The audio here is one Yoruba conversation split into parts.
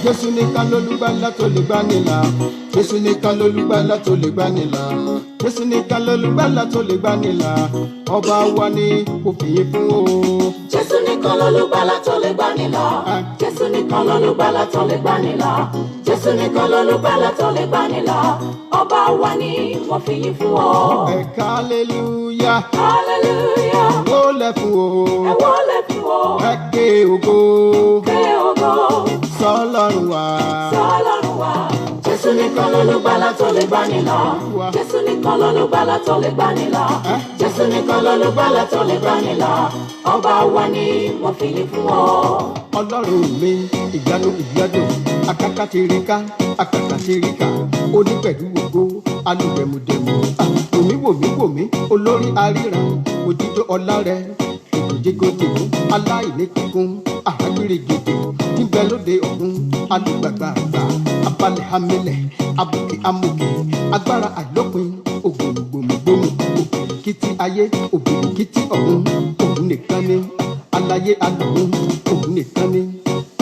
Jésù nìkan lolùgbàlà tó lè gbani là. Jésù nìkan lolùgbàlà tó lè gbani là. Jésù nìkan lolùgbàlà tó lè gbani là. Ọba wa ni kò fìyìn fún o. Jésù nìkan lolùgbàlà tó lè gbani là. Jésù nìkan lolùgbàlà tó lè gbani là. Jésù nìkan lolùgbàlà tó lè gbani là. Ọba wa ni wọ́n fìyìn fún o. Ẹ̀ka hallelujah. Hallelujah. Wólẹ̀ fún o. Ẹ wólẹ̀ fún o. Ẹ ké ògo. Ké ògo. Sọ́lọ́run wa. Sọ́lọ́run wa. Jésù nìkan lolùgbàlà tó lè gbani là. Jésù nìkan lolùgbàlà tó lè gbani là. Jésù nìkan lolùgbàlà tó lè gbani là. Ọba wa ni wọ́n fìyìn fún ọ. Ọlọ́run mi ìyanu ìyádùn akákàtìríkà akàkàtìríkà onípẹ̀lú ògo alùpẹ̀mùdẹ̀mù wòmí olórí aríran òjijì ọlá rẹ ìgòjégòjègún aláìní kíkún àrágbèrègèdè níbẹ̀ lóde ọ̀run alùgbàgbàgbà abalẹ̀ hamilẹ̀ abùkì amòkè agbára àìlópin ògbòmùgbòmùgbòmù òkìkìtì ayé òbìkìtì ọ̀run òun nìkan ni aláyé alọ̀run òun nìkan ni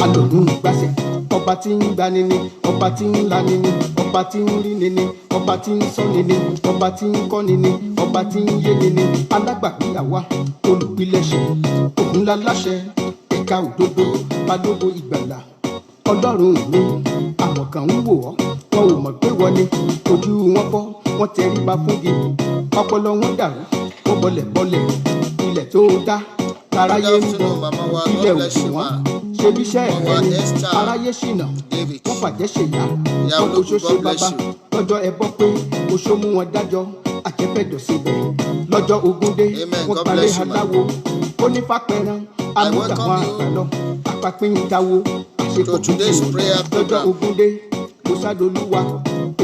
alọ̀run gbàṣẹ ọba tí ń gbani ni ọba tí ń lani ni ọba tí ń rí ni ni ọba tí ń sọ́ni ni ọba tí ń kọ́ni ni ọba tí ń yéni ni alágbàwí àwa olùpilẹ̀ṣẹ̀ òun láláṣẹ ẹ̀ka òdodo balógun ìgbàlà ọlọ́run mi àwọn kan ń wò ọ́ wọn ò mọ̀ pé wọ́n ni ojú wọn fọ́ wọ́n tẹríba fún gidi ọpọlọ wọn dàrú wọ́n bọlẹ̀ ilẹ̀ tó dá aráyé ń bọ̀ ilẹ̀ òkú wọn ṣebí iṣẹ́ ẹni aráyé ṣìnà wọ́n fàjẹ́ ṣèyá wọ́n oṣó ṣe bàbá lọ́jọ́ ẹbọ pé oṣó mú wọn dájọ́ àjẹfẹ́dọ̀ síbẹ̀ lọ́jọ́ ogúndé wọ́n palẹ̀ aláwo onífàpẹ̀rán amúdàwọn àgbàlọ́ apapín dáwó àṣepọ̀ lọ́jọ́ ogúndé mọ́sádolúwa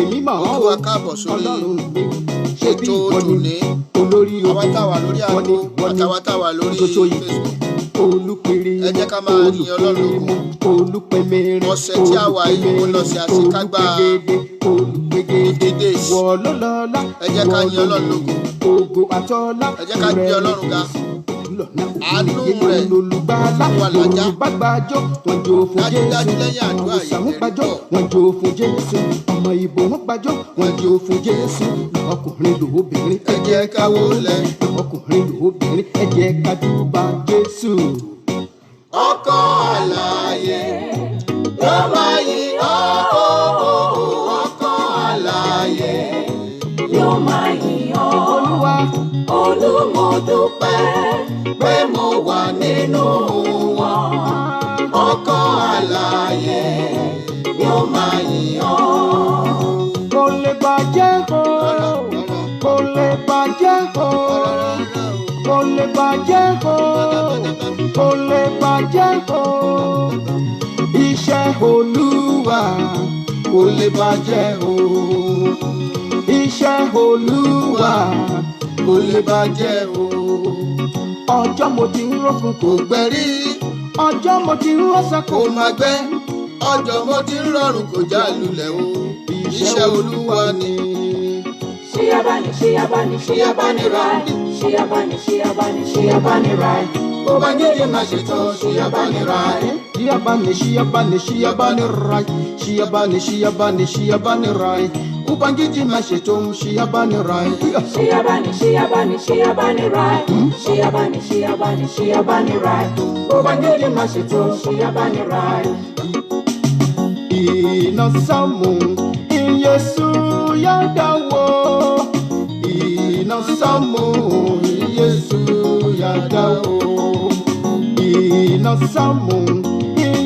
èmi mọ̀ ọ́ ọlọ́run mi ṣé bí ìwọ́ni olórí ogun wọ́n ní ṣoṣo yìí olùpèrè olùpẹ̀mẹ̀rẹ̀ ọ̀sẹ̀ tí a wà yìí ó lọ sí àṣekágbá olùpẹ̀gẹ̀dẹ̀ wọ́ọ́lọ́lọ́lá ẹ jẹ́ ká yin ọlọ́run lógo ògo àtọ́lá ẹ jẹ́ ká gbé ọlọ́run ga àánú rẹ̀ olùgbàlà olùbàgbàjọ wọn jó fún Jésù òsàmúgbàjọ wọn jó fún Jésù ọmọ ìbò wọn gbàjọ wọn jó fún Jésù ọkùnrin lóbìnrin ẹ jẹ́ ká wólẹ̀ ọkùnrin lóbìnrin ẹ jẹ́ ká júbà Jésù. ọkọ àlàyé yóò máa yìn ọ́ ọkọ àlàyé yóò máa yìn ọ́. Olúwa olùmọ̀dúpẹ́ pé mo wà nínú wọn. ọkọ àlàyé yóò máa yìn ọ́. kò lè bàjẹ́ o kò lè bàjẹ́ o kò lè bàjẹ́ o kò lè bàjẹ́ o iṣẹ́ Olúwa kò lè bàjẹ́ o iṣẹ́ Olúwa kò lè bàjẹ́ o ọjọ́ mo ti ń rọ́kùn kò gbẹ rí ọjọ́ mo ti ń rọ́ṣà kò má gbẹ ọjọ́ mo ti ń rọrùn kò já lulẹ̀ o iṣẹ́ Olúwa ni. Ṣíyábáni ráì. Ṣíyábáni ráì. Bó bá gidi má ṣe tán ṣíyábáni ráì. Ṣíyábáni ráì. Ubangiji masheto ṣíyábáni ráì. Ṣíyábáni ráì. Ṣíyábáni ráì. Ubangiji masheto ṣíyábáni ráì. Inasamu Yesu yadawo. Inasamu Yesu yadawo. Inasamu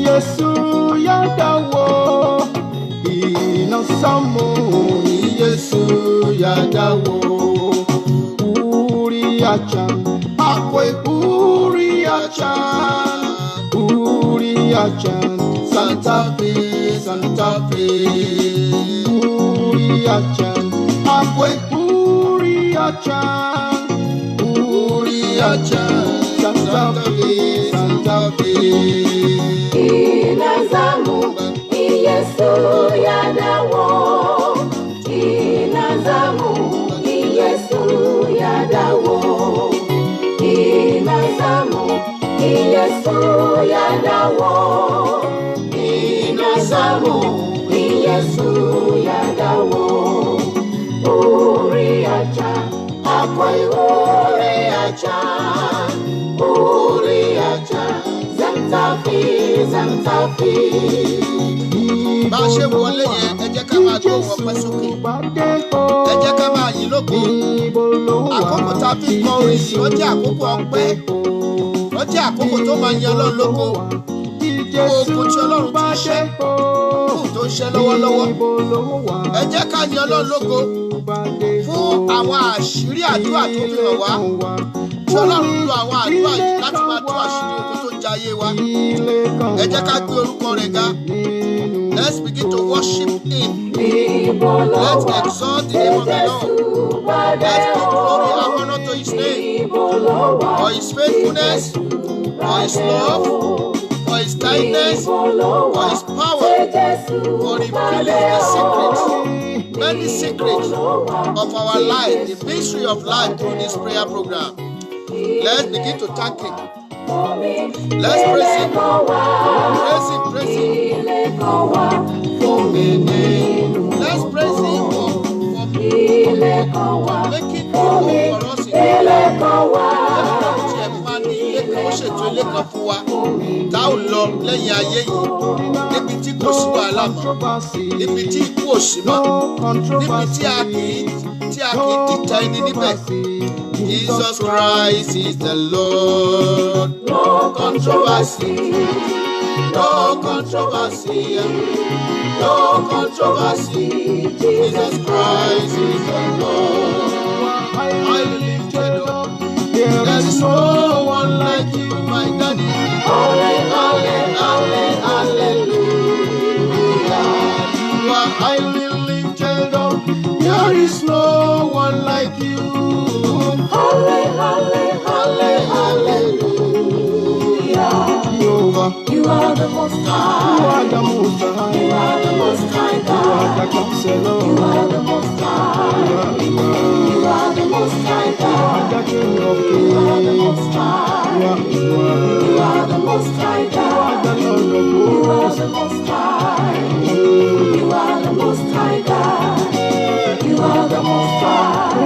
Yesu yadawo. Inasamu Yesu yadawo. Uriachan akwe Uriachan Santa Fe Uriachan akwe Uriachan Santa Fe Inazamu Yesu yadawo. Inazamu Yesu yadawo. Inazamu Yesu yadawo. zamu Yesu yadawo uri aja akoi uri aja zantafi bá a ṣe wọlé yẹn ẹ jẹ́ ká máa gbé ohùn ọpẹ́ sókè ẹ jẹ́ ká máa yìn lógo àkókò tá a fi kọ orin yìí ó jẹ́ àkókò ọpẹ́ ó jẹ́ àkókò tó máa yin Ọlọ́run lógo ogun tí Ọlọ́run ti ṣe ogun tó ń ṣe lọ́wọ́lọ́wọ́ ẹ jẹ́ ká yin Ọlọ́run lógo fún àwọn àṣírí àdúrà tó fi hàn wá tí Ọlọ́run lo àwọn àdúrà yìí láti máa tú àṣírí ogun tó ń jayé wa ẹ jẹ́ ká gbé orúkọ rẹ̀ ga. Let's begin to worship Him. Let's exalt the name of the Lord. Let's give glory and honor to His name, for His faithfulness, for His love, for His kindness, for His power, for revealing the secrets, many secrets of our life, the mystery of life through this prayer program. Let's begin to thank Him. Let's praise Him. Praise Him, praise Him. Let's praise Him for making it for us in ṣètò ilé kan fún wa tá ò lọ lẹ́yìn ayé yìí níbi tí kò sí wàhálà mọ́ níbi tí ikú ò sí mọ́ níbi tí a kì í dìtà ẹni níbẹ̀. Jesus Christ is the Lord. No controversy. No controversy. No controversy. Jesus Christ is the Lord. I lift it up. There is no one like you, my daddy. Hallelujah. You are highly lifted up. There is no one like you. Hallelujah. You are the most high. You are the most high. You are the most high God. You are the counselor. You are the most high. You are the most high God. You are the king of kings. You are the most high. You are the most high God. You are the Lord of lords. You are the most high. You are the most high God. You are the most high.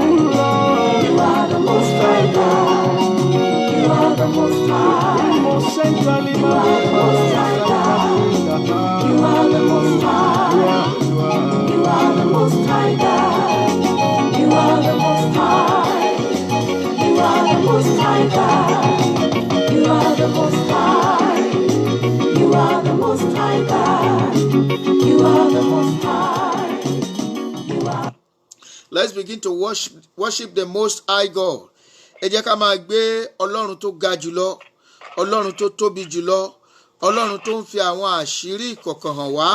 You are the most high God. You are the most high. You are the most high God. You are the most high. You are the most high God. You are the most high. You are the most high God. You are the most high. You are the most high God. You are the most high. You are. Let's begin to worship the Most High God. Ẹ jẹ́ ká máa gbé Ọlọ́run tó ga jùlọ, Ọlọ́run tó tóbi jùlọ, Ọlọ́run tó ń fi àwọn àṣírí ìkọ̀kọ̀ hàn wá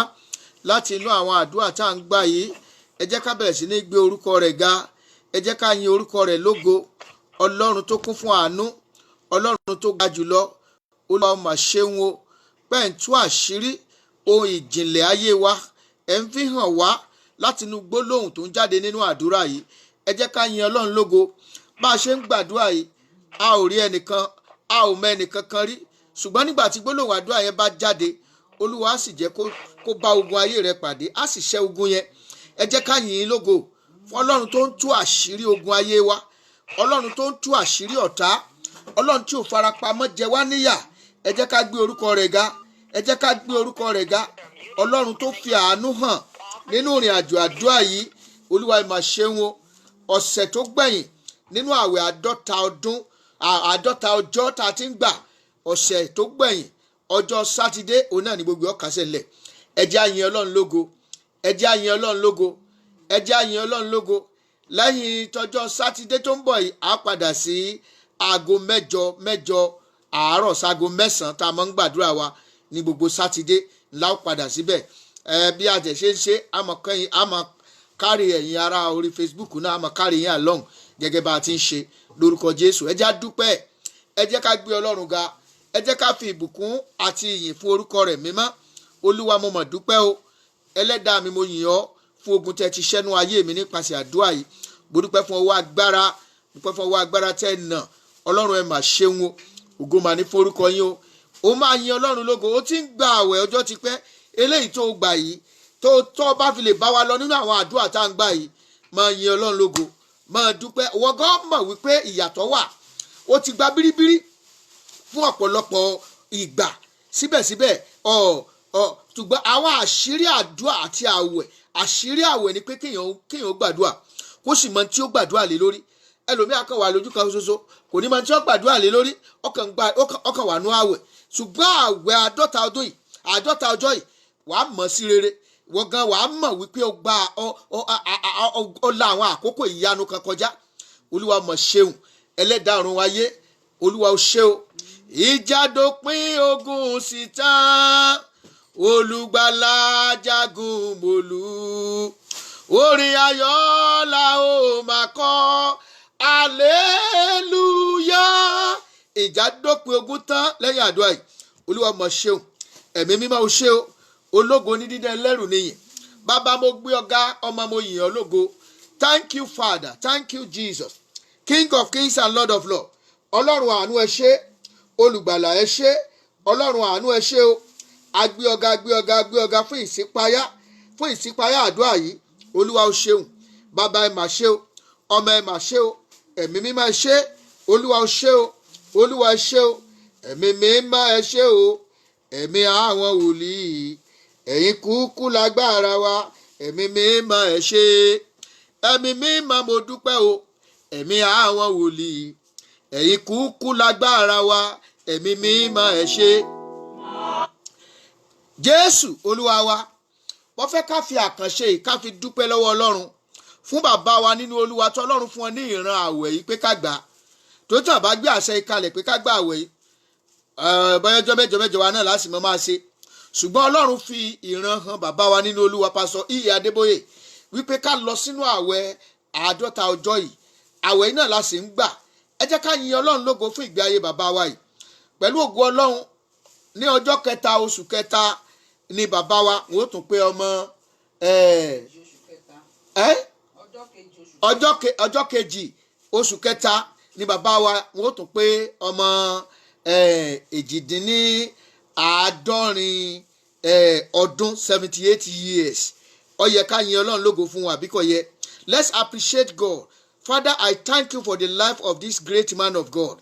láti inú àwọn àdúrà tá à ń gbà yìí. Ẹ jẹ́ ká bẹ̀rẹ̀ sí ní gbé orúkọ rẹ̀ ga. Ẹ jẹ́ ká yin orúkọ rẹ̀ lógo. Ọlọ́run tó kún fún àánú, Ọlọ́run tó ga jùlọ. Olúwa mà ṣeun o, pẹ́ ń tú àṣírí ohun ìjìnlẹ̀ ayé wa. Ẹ ń fi hàn wá láti inú gbólóhùn tó ń jáde nínú àdúrà yìí. Ẹ jẹ́ ká yin Ọlọ́run lógo. Bá a ṣe ń gbàdúrà yìí, a ò rí ẹnìkan, a ò mọ ẹnìkan kan rí. Ṣùgbọ́n nígbà tí gbólóhùn àdúrà yẹn bá jáde, Olúwa á sì jẹ́ kó bá ogun ayé rẹ pàdé, á sì ṣẹ́ ogun yẹn. Ẹ jẹ́ ká yin lógo fún Ọlọ́run tó ń tú àṣírí ogun ayé wa, Ọlọ́run tó ń tú àṣírí ọ̀tá, Ọlọ́run tí ò farapamọ́ jẹ wá níyà. Ẹ jẹ́ ká gbé orúkọ rẹ̀ ga. Ẹ jẹ́ ká gbé orúkọ rẹ̀ ga. Ọlọ́run tó fi àánú hàn nínú ìrìn àjò àdúrà yìí. Olúwa mà ṣeun o, ọ̀sẹ̀ tó gbẹ̀yìn nínú àwẹ̀ 50 ọjọ́ tá a ti ń gbà, ọ̀sẹ̀ tó gbẹ̀yìn ọjọ́ sátidé òun náà ni gbogbo ọ̀kasẹ̀ lẹ̀. Ẹ jẹ́ á yin Ọlọ́run lógo. Ẹ jẹ́ á yin Ọlọ́run lógo. Ẹ jẹ́ á yin Ọlọ́run lógo. Lẹ́yìn tọjọ́ sátidé tó ń bọ̀ yìí, a padà sí aago mẹ́jọ àárọ̀ sáago 9 tá a máa ń gbàdúrà wa ní gbogbo sátidé ńlá ó padà síbẹ̀. Bí a tẹ̀ ṣe ń ṣe, a máa kárí ẹ̀yin ará orí Facebook náà, a máa kárí yín along gẹ́gẹ́ bá a ti ń ṣe lórúkọ Jésù. Ẹ jẹ́ á dúpẹ́. Ẹ jẹ́ ká gbé Ọlọ́run ga. Ẹ jẹ́ ká fi ìbùkún àti ìyìn fún orúkọ rẹ̀ mímọ́. Olúwa mo mọ̀ dúpẹ́ o. Ẹlẹ́dàá mi mo yìn ọ́ fún ogun tẹ́ ti ṣẹ́nu ayé mi nípasẹ̀ àdúrà yìí. Mo dúpẹ́ fún ọwọ́ agbára. Dúpẹ́ fún ọwọ́ agbára tẹ́ nà. Ọlọ́run ẹ mà ṣeun o. Ògo mà ní fún orúkọ yín o. Ó máa yin Ọlọ́run lógo. Ó ti ń gba àwẹ̀ ọjọ́ ti pẹ́. eléyìí tó gbà yìí tó bá fi lè bá wa lọ nínú àwọn àdúrà tá à ń gbà yìí máa yin Ọlọ́run lógo máa dúpẹ́. wọ́n gan mọ̀ wípé ìyàtọ̀ wà, ó ti gba bíríbírí fún ọ̀pọ̀lọpọ̀ ìgbà síbẹ̀síbẹ̀ ṣùgbọ́n àwọn àṣírí àdúrà àti àwẹ̀, àṣírí àwẹ̀ ni pé kéèyàn gbàdúrà kó sì mọ tí ó gbàdúrà lé lórí. ẹlòmíà kan wà lójú kan ṣoṣo kò ní mọ tí ó gbàdúrà lé lórí, ọkàn wà nú àwẹ̀. ṣùgbọ́n àwẹ̀ 50 ọjọ́ yìí wàá mọ̀ sí rere, wọ́n gan wàá mọ̀ wípé ó la àwọn àkókò ìyanu kan kọjá. Olúwa mọ̀ ṣeun, ẹlẹ́dàá ọ̀run wáyé, Olúwa ó ṣe o. ìjà dópin ogun sì tán, olùgbàlà jagun mólú, orin ayọ̀ la ó máa kọ, aleluya. ìjà dópin ogun tán lẹ́yìn àdúrà yìí. Olúwa mọ̀ ṣeun, ẹ̀mí mímọ́ ó ṣe o. ológo ní dídá ẹlẹ́rù nìyẹn. Bàbá mo gbé ọ̀gá, ọmọ mo yìn ọ́ lógo. Thank you Father, thank you Jesus, King of kings and Lord of lords. Ọlọ́run àánú ẹ ṣé, olùgbàlà ẹ ṣé, Ọlọ́run àánú ẹ ṣé o. Agbé ọ̀gá fún ìṣípayá àdúrà yìí. Olúwa ó ṣeun, bàbá ẹ mà ṣe o, ọmọ ẹ mà ṣe o, ẹ̀mí mímọ́ ẹ ṣé. Olúwa ó ṣe o, Olúwa ẹ ṣé o, ẹ̀mí mímọ́ ẹ ṣé o, ẹ̀mí àwọn wòlíì, ẹ̀yin kúkú lágbára wa, ẹ̀mí mímọ́ ẹ ṣé. ẹ̀mí mímọ́ mo dúpẹ́ o, ẹ̀mí àwọn wòlíì, ẹ̀yin kúkú lágbára wa, ẹ̀mí mímọ́ ẹ ṣé. Jésù Olúwa wa, wọ́n fẹ́ ká fi àkànṣe yìí ká fi dúpẹ́ lọ́wọ́ Ọlọ́run fún bàbá wa nínú Olúwa tó Ọlọ́run fún ọ ní ìran àwẹ̀ yìí pé ká gbà, tó tàn bá gbé àṣẹ ìkalẹ̀ pé ká gbà àwẹ̀ yìí bọ́yọ́jọ́ mẹ́jọ wa náà láti mọ́ máa ṣe. ṣùgbọ́n Ọlọ́run fi ìran hàn bàbá wa nínú Olúwa Pásítọ̀ E.A. Adébóyè wípé ká lọ sínú àwẹ̀ 50 ọjọ́ yìí. àwẹ̀ yìí náà la sì ń gbà. ẹ jẹ́ ká yin Ọlọ́run lógo fún ìgbé ayé bàbá wa yìí. pẹ̀lú ògo Ọlọ́run ní ọjọ́ 3 oṣù 3 ni bàbá wa wọ́n tún pé ọmọ ọjọ́ kejì oṣù 3 ni bàbá wa wọ́n tún pé ọmọ 78 ọdún 78 years. ó yẹ ká yin Ọlọ́run lógo fún wa bí kò yẹ. Let's appreciate God. Father, I thank you for the life of this great man of God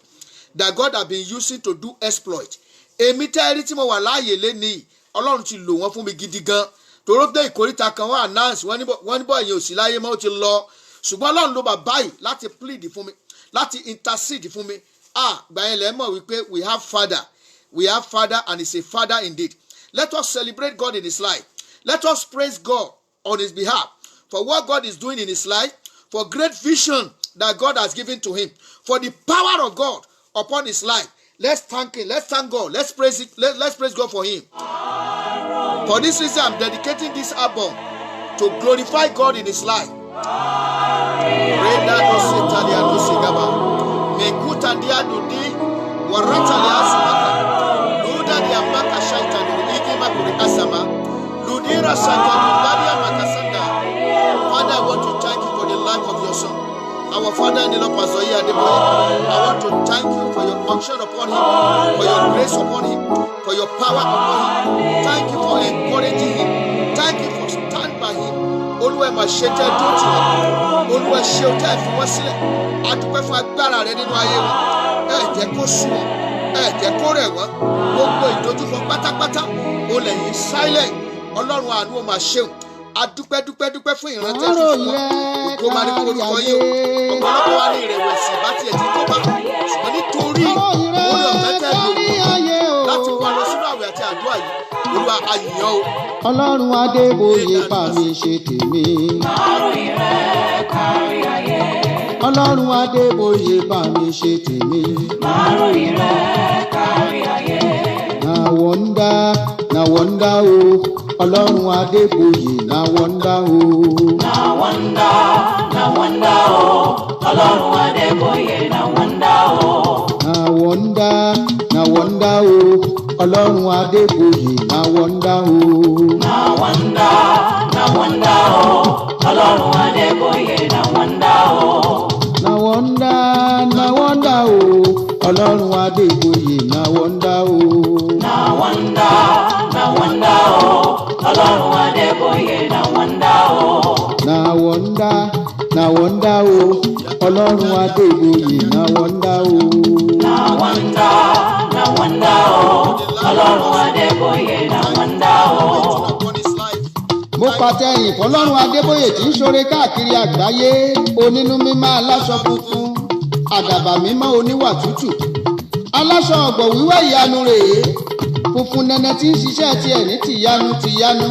that God has been using to do exploit. èmi tẹ́rí tí mo wà láàyè lénìí, Ọlọ́run ti lò wọ́n fún mi gidi gan. Toró dé ìkórìtà kan wọ́n announce wọ́n ní bọ́ ẹ̀yìn òsì láyé mọ́ ó ti lọ. ṣùgbọ́n Ọlọ́run ló bàbá yìí láti plead fún mi, láti intercede fún mi. gbàyẹn lẹ́ mọ̀ wípé we have father and he's a father indeed. Let us celebrate God in his life. Let us praise God on his behalf for what God is doing in his life, for great vision that God has given to him, for the power of God upon his life. Let's thank him. Let's thank God. Let's praise it. Let's praise God for him. For this reason, I'm dedicating this album to glorify God in his life. Father, I want to thank you for the life of your son, our father in the Lord, Pastor E.A. Adébóyè. I want to thank you for your unction upon him, for your grace upon him, for your power upon him. Thank you for encouraging him. Thank you for standing by him. Olúwa máa ṣe tẹ́ tó tì wọ́n. Olúwa ṣe o tẹ́ fi wọ́n sílẹ̀. A dúpẹ́ fún agbára rẹ nínú ayé wọn. Ẹ jẹ́ kó sùn wọ́n, ẹ jẹ́ kó rẹ̀ wọ́n. Gbogbo ìdojúkọ pátápátá o lè yí silent. Ọlọ́run àánú o máa ṣeun. A dúpẹ́ fún ìrántí ẹ̀fí fún wọn. Ògo máa ní orúkọ yìí o. Ọ̀pọ̀lọpọ̀ wa ní ìrẹ̀wẹ̀sì bá tiẹ̀ ti tó bá. Ṣùgbọ́n nítorí orí ọ̀fẹ́ tẹ̀ lò láti wá lọ sínú àwẹ̀ àti àdúrà yìí. Olúwa a yìn ọ́ o. Ọlọ́run Adébóyè bá mi ṣe tèmi. Kárí rẹ̀ kárí ayé. Ọlọ́run Adébóyè bá mi ṣe tèmi. Kárí rẹ̀ kárí ayé. Na wonder o. Ọlọ́run Adébóyè na wonder o. Na wonder o. Ọlọ́run Adébóyè na wonder o. Na wonder o. Ọlọ́run Adébóyè na wonder o. Na wonder o. Ọlọ́run Adébóyè na wonder o. Na wonder o. Ọlọ́run Adébóyè na wonder o. Na wonder o. ọlọ́run adébóyè náà wọ́ndá o. náà wọ́ndá o ọlọ́run adébóyè náà wọ́ndá o. mo pàtẹ ìyìn fọlọ́run adébóyè tí ń ṣoore káàkiri àgbáyé, onínú mímọ́ aláṣọ funfun, àdàbà mímọ́ oníwà tútù, aláṣọ ọ̀gbọ̀ wíwá ìyanu rèé, funfun nẹnẹ tí ń ṣiṣẹ́ tiẹ̀ ní tìyanu,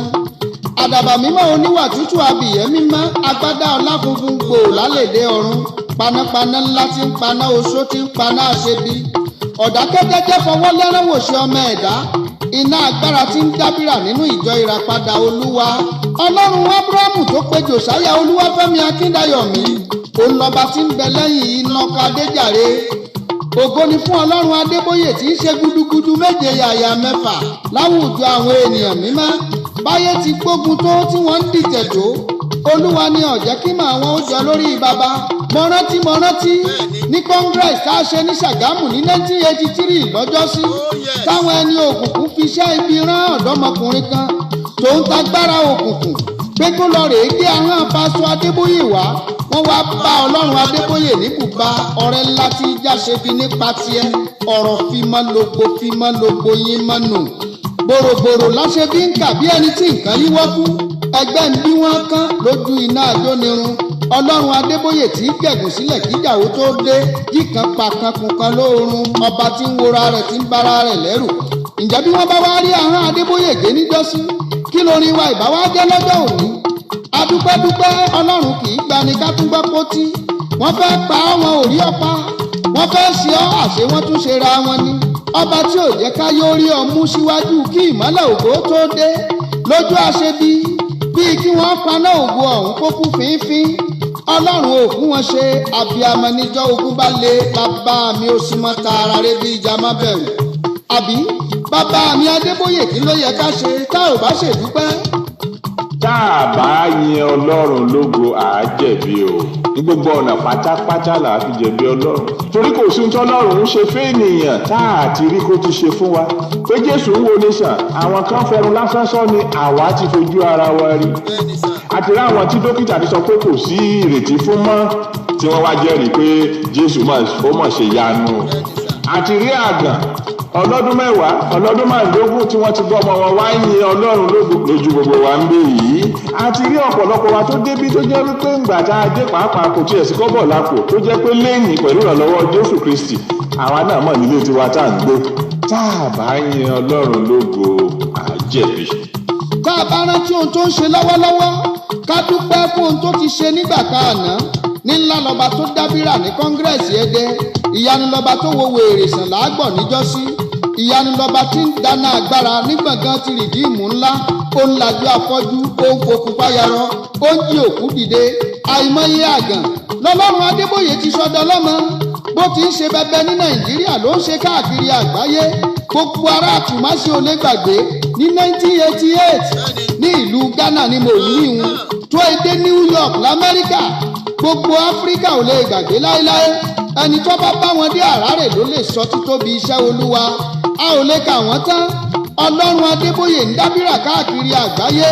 àdàbà mímọ́ oníwà tútù abìyẹ́ mímọ́, agbádá ọlá funfun gbòò lálèdè ọ̀run, panápaná ńlá tí ń paná oṣó tí ń paná àṣebí, ọ̀dákẹ́jẹ́jẹ́ fọwọ́ lẹ́rán wòṣe ọmọ ẹ̀dá, iná agbára tí ń dábìrà nínú ìjọ ìràpadà olúwa, ọlọ́run ábúráhámù tó pe jòsáyà olúwafẹ́mi akíndayọ̀mí, òun lọ́ba tí ń bẹ lẹ́yìn iná kadéjàre. ògo ni fún ọlọ́run adébóyè tí ń ṣe gudugudu méje yàyà mẹ́fà láwùjọ àwọn ènìyàn mímọ́, báyé ti gbógun tó tí wọ́n ń dìtẹ̀ tó, olúwa ni ó jẹ́ kí màá wọn ó jọ lórí baba. mo rántí ní congress tá a ṣe ní ṣàgámù ní 1983 lọ́jọ́sí, táwọn ẹni òkùnkùn fi iṣẹ́ ibi rán ọ̀dọ́mọkùnrin kan tó ń tagbára òkùnkùn pé kó lọ rèé gbé ahọ́n pásọ adébóyè wá. wọ́n wá bá ọlọ́run adébóyè ní bùbá ọrẹ ńlá tí jáṣe fi nípa tiẹ̀, ọ̀rọ̀ fímọ́ logbo yín mọ́nù, bòròbòrò láṣẹ bí ń kà bí ẹni tí nǹkan yíwọ́ fún, ẹgbẹ́ ń bí wọ́n kán lójú iná àjónirun. ọlọ́run adébóyè tí ń gẹ̀gùn sílẹ̀ kíjàwó tó dé, kíkan pa kankun kan lóorun, ọba tí ń wora rẹ̀ tí ń bára rẹ̀ lẹ́rù. ǹjẹ́ bí wọ́n bá wá rí ahọ́n adébóyè gé níjọ́sí, kí lórin wa ìbá wá jẹ́ lọ́jọ́ òní? adúpẹ́dúpẹ́ ọlọ́run kì í gbani ká tún gbọ́ pótí. wọ́n fẹ́ pa wọn ò rí ọ̀pá, wọ́n fẹ́ ṣe ọ́ àṣé wọ́n tún ṣe ra wọn ni. ọba tí ò jẹ́ ká yóò rí ọmú síwájú kí ìmọ́lẹ̀ ògo tó dé, lójú àṣebí bíi kí wọ́n paná ògo ọ̀hún kó kú fínfín. ọlọ́run ò fún wọn ṣe, àbíamọ níjọ́ ogun bá lé, bàbá mi ò sì mọ tààrà rẹ bí ìjà má bẹ̀rù. àbí bàbá mi adébóyè kí ló yẹ ká ṣe tá ò bá ṣèdúpẹ́? tá a bá yin ọlọ́run lógo àá jẹ̀bi o. ní gbogbo ọ̀nà pátápátá là á fi jẹ̀bi ọlọ́run, torí kò sí tọ́lọ́run ń ṣe fẹ́ẹ̀nìyàn tá a ti rí kó ti ṣe fún wa. pé jésù ń wo ní sàn, àwọn kan fẹnu lásán sọ ni àwa ti fojú ara wa rí. àti rí àwọn tí dókítà ti sọ pé kò sí ìrètí fún mọ́, tí wọ́n wá jẹ́rìí pé jésù ó mọ̀ ṣe yanu. àti rí àgàn ọlọ́dún 10, ọlọ́dún 15 tí wọ́n ti gbọ́ ọmọ wọn wá yin ọlọ́run lójú gbogbo wa ń bẹ yìí. a ti rí ọ̀pọ̀lọpọ̀ wa tó débí tó jẹ́ wípé ńgbà tá a dé pàápàá kò tiẹ̀ sí kọ́bọ̀ lápò, tó jẹ́ pé lẹ́yìn pẹ̀lú ìrànlọ́wọ́ jésù kristi àwa náà mọ̀ nílé tiwa tá à ń gbé. tá a bá yin ọlọ́run lógo àá jẹ̀bi. tá a bá rántí ohun tó ń ṣe lọ́wọ́lọ́wọ́, ká dúpẹ́ fún ohun tó ti ṣe nígbà kan àná. ní ńlá lọ́ba tó dábìrà ní kọ́ngírẹ́sì Ẹdẹ, ìyanu lọ́ba tó wo wèrè sàn láàgbọ̀ níjọ́sí, ìyanu lọ́ba tí ń dáná agbára ní gbọ̀ngàn ti rìdíìmù ńlá, ó ń lajú afọ́jú, ó ń fokùn fáyarọ, ó ń jí òkú dìde. àìmọye àgàn lọ́lọ́run adébóyè ti sọdọ lọ́mọ, bó ti ń ṣe bẹbẹ ní nàìjíríà ló ń ṣe káàkiri àgbáyé. gbogbo ará àtùmásí ò lè gbàgbé ní 1988 ní ìlú ghana ni mo rí ìhun tó èdè new york lamẹ́ríkà. gbogbo áfíríkà ò lè gbàgbé láéláé. ẹni tó bá bá wọn dé àràrè ló lè sọ títóbi iṣẹ́ olúwa, a ò lè kà wọ́n tán. ọlọ́run adébóyè ń dábìrà káàkiri àgbáyé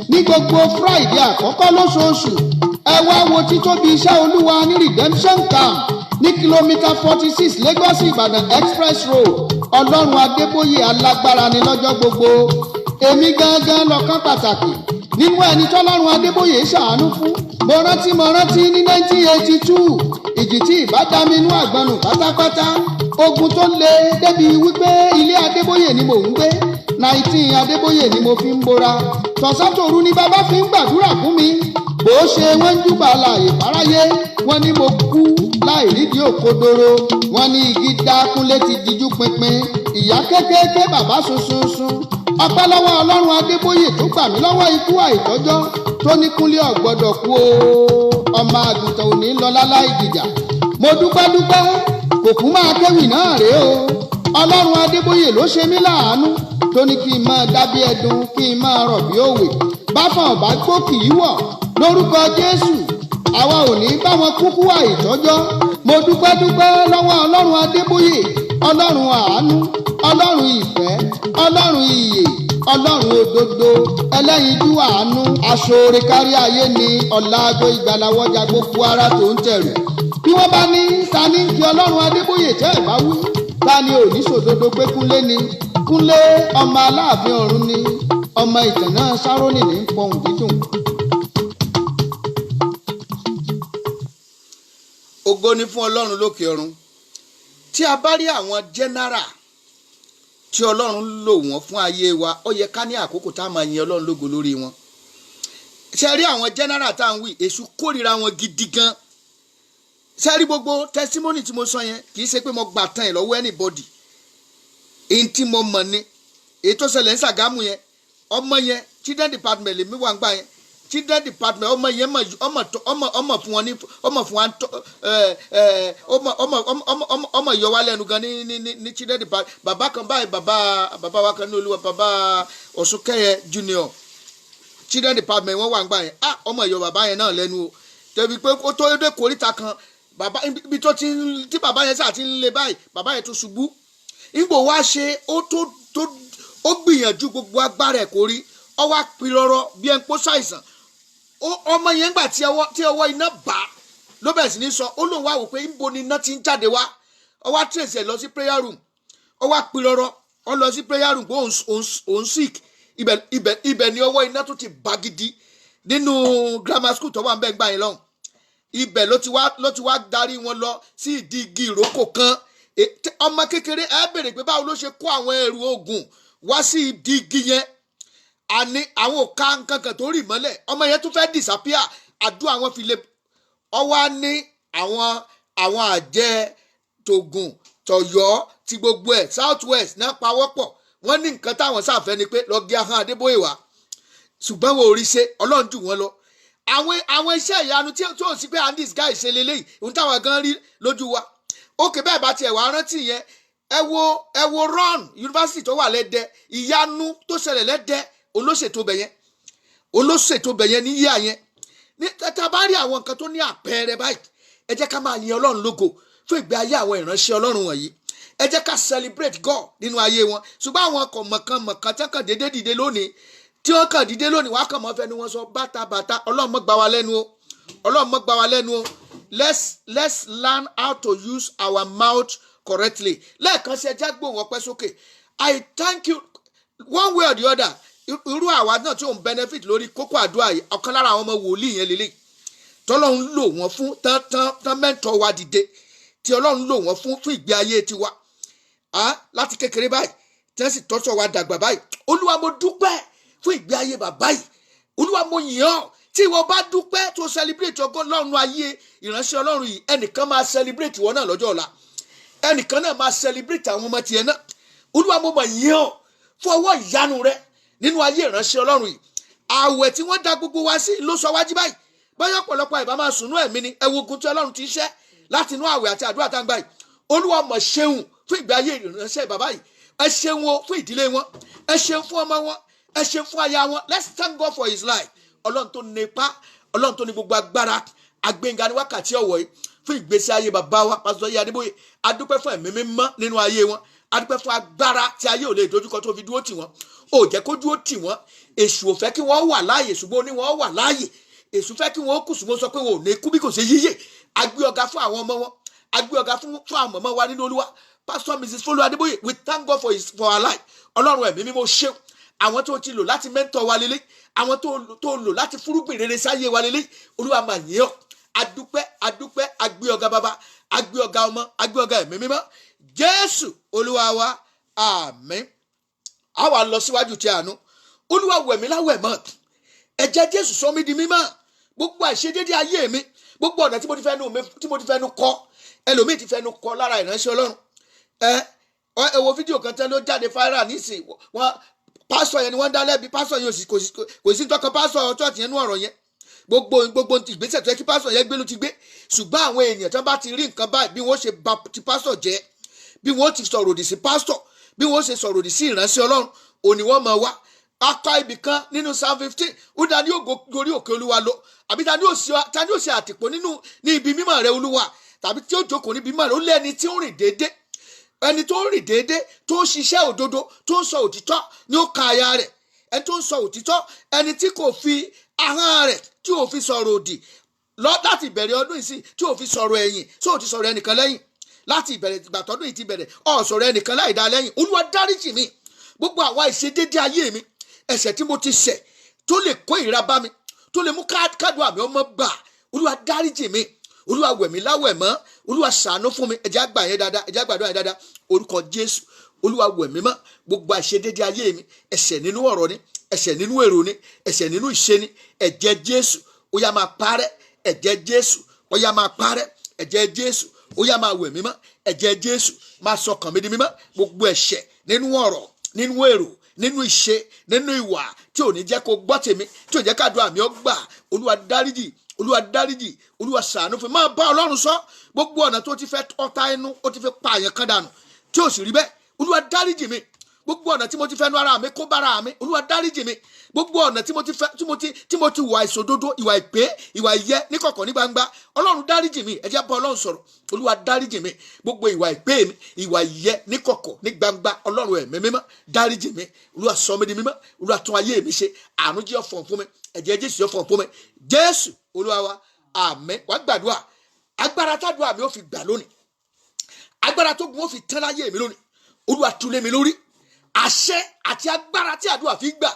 ní gbogbo friday àkọ́kọ́ lóṣooṣù. ẹ wá wo títóbi iṣẹ́ olúwa ní redemption camp ní kìlómítà 46 lagos ìbàdàn express road. ọlọ́run adébóyè alágbára ni lọ́jọ́ gbogbo. èmi gangan lọ́kàn pàtàkì nínú ẹni tọ́lọ́run adébóyè ṣàánú fún. mo rántí ní 1982 ìjì tí ìbádáminú àgbọnù pátápátá, ogun tó le débi wípé ilé adébóyè ni mò ń gbé, 19 adébóyè ni mo fi ń bora. tọ̀sán-tòru ni bàbá fi ń gbàdúrà fún mi, bó ṣe wọ́n ń júbà láàyè fáráyé. wọ́n ní mo kú láì rídìí òkodoro, wọ́n ní igi dákúnlé ti dijú pinpin, ìyá kékeré bàbá sunsunsun. ọpẹ́ lọ́wọ́ ọlọ́run adébóyè tó gbà mí lọ́wọ́ ikú àìtọ́jọ́, tó ní kúnlé ọ̀gbọ́dọ̀ kú o, ọmọ àgùntàn ò ní lọ láláì jìjà. mo dúpẹ́ kò kú máa kéwì náà rèé o. ọlọ́run adébóyè ló ṣe mí láàánú, tó ní kí n máa dábí ẹdun, kí n máa rọ̀ bí òwe. báfọ̀n ọ̀bá gbó kì í wọ̀ lórúkọ jésù, àwa ò ní bá wọn kúkú àìtọ́jọ́. mo dúpẹ́ lọ́wọ́ ọlọ́run adébóyè, ọlọ́run àánú, ọlọ́run ìfẹ́, ọlọ́run ìyè, ọlọ́run òdodo, ẹlẹ́yinjú àánú, aṣoore kárí ayé ni, ọ̀làgò ìgbàlàwọ́jà gbogbo ara tó ń tẹ̀rù. bí wọ́n bá ní ta ní kí Ọlọ́run Adébóyè tẹ́ ẹ̀ bá wí ta ni òní sòdodo pé Kúnlé ni Kúnlé ọmọ Aláàfin ọ̀run ni ọmọ ìtànà Sárónì ní pọ̀hùn dídùn. ògo ni fún Ọlọ́run lókè ọ̀run. Tí a bá rí àwọn jẹ́nẹ́rà tí Ọlọ́run lò wọ́n fún ayé wa, ó yẹ ká ní àkókò tá a máa yin Ọlọ́run lógo lórí wọn. Ṣé rí àwọn jẹ́nẹ́rà tá à ń wí, èṣù kórìíra wọn gidi gan. Ṣé rí gbogbo testimony tí mo sọ yẹn, kì í ṣe pé mo gbà tán ẹ̀ lọ́wọ́ anybody. Èyí tí mo mọ̀ ni èyí tó ṣẹlẹ̀ ní Ṣàgámù yẹn, ọmọ yẹn children department lèmi wà ń gbà yẹn, children department ọmọ yẹn ọmọ fún wọn ní ọmọ yọ wá lẹ́nu gan ní children department. Bàbá kan báyìí bàbá wa kan ní Olúwa, bàbá Ọ̀ṣunkẹ́yẹ junior, children department wọ́n wà ń gbà yẹn. Ọmọ yọ bàbá yẹn náà lẹ́nu o, tẹ̀bi pé ó tó dé kórìíta kan bàbá ibi tó ti tí bàbá yẹn sà ti ń lé báyìí, bàbá yẹn tó ṣubú. Ìgbò wá ṣe ó gbìyànjú gbogbo agbára ẹ̀ kò rí, ó wá pilọrọ bí ẹn pọ́ ṣàìsàn. Ọmọ yẹn gbà tí ọwọ́ iná bá ló bẹ̀rẹ̀ sí ní sọ, ó lóun wá wò pé níbo ni iná ti ń jáde wá. Ó wá trace ẹ̀ lọ sí prayer room, ó wá pilọrọ, ó lọ sí prayer room pé òun sick. Ibẹ̀ ni ọwọ́ iná tó ti bá gidi nínú grammar school tó wà ń bẹ́ẹ̀ gbà yẹn lọ́hùn. Ibẹ̀ ló ti wá darí wọn lọ sí ìdí igi ìrókò kan. Ọmọ kékeré ẹ bèrè pé báwo ló ṣe kó àwọn ẹrù oògùn wá sí ìdí igi yẹn. Àní àwọn òka nkankan tó rì mọ́lẹ̀, ọmọ yẹn tún fẹ́ disappear, àdúrà wọn fi lè. Ọwá ní àwọn àjẹ tògùn tọ̀yọ́ ti gbogbo ẹ̀ south west náà pawọ́pọ̀, wọ́n ní nǹkan táwọn sáfẹ́ ni pé lọ gé ahọ́n Adébóyè wá, ṣùgbọ́n wọn ò rí ṣe, Ọlọ́run jù wọ́n lọ. Àwọn iṣẹ́ ìyanu tí ó sì pé andis guy ṣe lélẹ́yìí ohun táwọn gan rí lójú wa. Ókè bẹ́ẹ̀ bá tiẹ̀ wá rántí yẹn, ẹ wo ron yunifásitì tó wà lẹ́dẹ, ìyanu tó ṣẹlẹ̀ lẹ́dẹ olóṣètò bẹ̀yẹn ní yíyá yẹn. Ní tẹ́tà bá rí àwọn nǹkan tó ní àpẹẹrẹ báyìí, ẹ jẹ́ ká máa yin Ọlọ́run lógo fún ìgbé ayé àwọn ìránṣẹ́ Ọlọ́run wọ̀nyí. Ẹ jẹ́ ká celebrate God nínú ayé wọn. Ṣùgbọ́n àwọn ọkọ̀ mọ̀kànmọ̀kàn tí wọ́n kàn déédéé dìde lónìí, wọ́n á kàn mọ́ fẹ́ni wọn sọ bàtàbàtà. Ọlọ́run mọ́ gbà wá lẹ́nu o. Let's learn how to use our mouth correctly. Lẹ́ẹ̀kan sí ẹjẹ́ gbóhùn ọpẹ́ sókè. I thank you one way or the other. Irú àwa náà tí òun benefit lórí kókó àdúrà yìí, ọ̀kan lára àwọn ọmọ wòlíì yẹn lélẹ̀ tọ́lọ́run lò wọ́n fún tán mẹ́ńtọ́ wa dìde, tí Ọlọ́run lò wọ́n fún ìgbé ayé tiwa láti kékeré báyìí tí wọ́n sì tọ́sọ̀ wa dàgbà báyìí. Olúwa mo dúpẹ́ fún ìgbé ayé bàbá yìí. Olúwa mo yìn ọ́. Tí ìwọ bá dúpẹ́ tó celebrate ọgọ́ lọ́run ayé ìránṣẹ́ Ọlọ́run yìí, ẹnìkan máa celebrate ìwọ náà lọ́jọ́ ọ̀la, ẹnìkan náà máa celebrate àwọn ọmọ tiẹ̀ náà. Olúwa mo mọ̀ yìn ọ́ fún ọwọ́ ìyanu rẹ nínú ayé ìránṣẹ́ Ọlọ́run yìí. Àwẹ̀ tí wọ́n dá gbogbo wa sí ló sọ wájú báyìí. Báyọ̀ ọ̀pọ̀lọpọ̀ ìbá máa sùnú ẹ̀mí ni ẹ wo ogun tí Ọlọ́run ti ṣẹ́ láti inú àwẹ̀ àti àdúrà tá ń gbà yìí. Olúwa mọ̀ ṣeun fún ìgbé ayé ìránṣẹ́ bàbá yìí. Ẹ ṣeun o fún ìdílé wọn, ẹ ṣeun fún ọmọ wọn, ẹ ṣeun fún aya wọn. Let's thank God for his life. Ọlọ́run tó ní ipá, Ọlọ́run tó ní gbogbo agbára, agbẹ́ngà ní wákàtí ọ̀wọ̀ yìí fún ìgbésí ayé bàbá wa Pásítọ̀ Yẹmí Adébóyè. Adúpẹ́ fún ẹ̀mí mímọ́ nínú ayé wọn, adúpẹ́ fún agbára tí ayé ò lè dojúkọ tó fi dúró tì wọ́n. Ó jẹ́ kó dúró tì wọ́n. Èṣù ò fẹ́ kí wọ́n wà láàyè, ṣùgbọ́n ó ní wọ́n wà láàyè. Èṣù fẹ́ kí wọ́n kú, ṣùgbọ́n sọ pé wọn ò ní kú bí kò ṣe yíyè. Agbé ọ̀gá fún àwọn ọmọ wọn, agbé ọ̀gá fún àwọn ọmọ wa nínú Olúwa. Pastor Mrs. Folú Adébóyè, we thank God for our life. Ọlọ́run ẹ̀mí mímọ́ ṣeun. Àwọn tó ti lò láti mẹ́ńtọ̀ wa lélẹ̀, àwọn tó lò láti fúrúgbìn rere sáyé wa lélẹ̀. Olúwa máa yìn ọ́. Adúpẹ́, agbé ọ̀gá bàbá, agbé ọ̀gá ọmọ, agbé ọ̀gá ẹ̀mí mímọ́. Jésù Olúwa wa, àmín. A wá lọ síwájú tí àánú. Olúwa wẹ̀ mí láwẹ̀ mọ́. Ẹ̀jẹ̀ Jésù sọ mí di mímọ́. Gbogbo àìṣedédé ayé mi, gbogbo ọ̀nà tí mo ti fẹ́nu kọ́, ẹlòmíì ti fẹ́nu kọ́ lára ìránṣẹ́ Ọlọ́run. Ẹ wo fídíò kan tẹ́ ló jáde viral nísìn. Pásọ̀ yẹn ni wọ́n dá lẹ́bi. Pásọ̀ yẹn kò sí tọkàn pásọ̀ church yẹn nú ọ̀rọ̀ yẹn. Gbogbo ìgbésẹ̀ tó yẹ kí pásọ̀ yẹn gbé ló ti gbé. Ṣùgbọ́n àwọn èèyàn tó bá ti rí nǹkan báyìí, bí wọ́n ṣe bà ti pásọ̀ jẹ́, bí wọ́n ti sọ̀rọ̀ òdì sí pásọ̀, bí wọ́n ṣe sọ̀rọ̀ òdì sí ìránṣẹ́ Ọlọ́run, òní wọ́n máa wá. Akọ ibì kan nínú Psalm 15, ó dá ní gorí òkè Olúwa lọ, àbí ta ni ó ṣe àtìpó ní ibi mímọ́ rẹ Olúwa, tàbí tí ó jókòó ní ibi mímọ́ rẹ. Ó lẹ́ni tí ó rìn déédé, ẹni tó ń rìn déédé, tó ń ṣiṣẹ́ òdodo, tó ń sọ òtítọ́ ní ó ka aya rẹ̀. Ẹni tó ń sọ òtítọ́, ẹni tí kò fi ahọ́n rẹ̀ tí ò fi sọ̀rọ̀ òdì. láti ìbẹ̀rẹ̀ ọdún yìí sí tí ò fi sọ̀rọ̀ ẹ̀yìn tí ò ti sọ̀rọ̀ ẹnìkan lẹ́yìn láti ìbẹ̀rẹ̀ ìgbà tọdún yìí ti bẹ̀rẹ̀ ò sọ̀rọ̀ ẹnìkan láì dá lẹ́yìn. Olúwa dáríjì mi gbogbo àwa ìṣedédé ayé mi, ẹ̀ṣẹ̀ tí mo ti ṣẹ̀ tó lè kó ìra bá mi, tó lè mú kádùn àmì ọmọ gbà. Olúwa dáríjì mi, Olúwa wẹ̀ mí láwẹ̀ mọ́, Olúwa ṣàánú fún mi. Ẹ̀jẹ̀ àgbà yẹn dáadáa, ẹ̀jẹ̀ àgbàdo yẹn dáadáa. Orúkọ Jésù, Olúwa wẹ̀ mí mọ́ gbogbo àìṣedédé ayé mi, ẹ̀ṣẹ̀ nínú ọ̀rọ̀ ni, ẹ̀ṣẹ̀ nínú èrò ni, ẹ̀ṣẹ̀ nínú ìṣe ni. Ẹ̀jẹ̀ Jésù ó yá máa parẹ́, ẹ̀jẹ̀ Jésù ó yá máa parẹ́, ẹ̀jẹ̀ Jésù ó yá máa wẹ̀ mí mọ́, ẹ̀jẹ̀ Jésù máa sọkàn mi di mímọ́. Gbogbo ẹ̀ṣẹ̀ nínú ọ̀rọ̀, nínú èrò, nínú ìṣe, nínú ìwà tí ò ní jẹ́ kó gbọ́ tèmi, tí ò jẹ́ kádùá mi ó gbà. Olúwa dáríjì, Olúwa dáríjì, Olúwa ṣàánú fún mi. Máa bá Ọlọ́run sọ gbogbo ọ̀nà tó ti fẹ́ ọ̀tá inú, ó ti fẹ́ pa àyàn kan dànù tí ò sì rí bẹ́ẹ̀. Olúwa dáríjì mi gbogbo ọ̀nà tí mo ti fẹ́ nu ara mi kó bára mi. Olúwa dáríjì mi gbogbo ọ̀nà tí mo ti wà ìṣòdodo, ìwà ìpè, ìwà ìyẹ níkọ̀kọ̀ ní gbangba. Ọlọ́run dáríjì mi. Ẹ jẹ́ bá Ọlọ́run sọ̀rọ̀. Olúwa dáríjì mi gbogbo ìwà ìpè mi, ìwà ìyẹ níkọ̀kọ̀ ní gbangba. Ọlọ́run ẹ̀mí mímọ́ dáríjì mi. Olúwa sọ mi di mímọ́, Olúwa tún ayé mi ṣe. Àánú jẹ́ ọ̀fọ̀ fún mi, ẹ̀jẹ̀ Jésù ọ̀fọ̀ fún mi. Jésù Olúwa wa, àmín. Wá gbàdúrà agbára tádùá mi ó fi gbà lónìí, agbára tó gun ó fi tán láyé mi lónìí. Olúwa tú lé mi lórí. Àṣẹ àti agbára tí àdúrà fi gbà,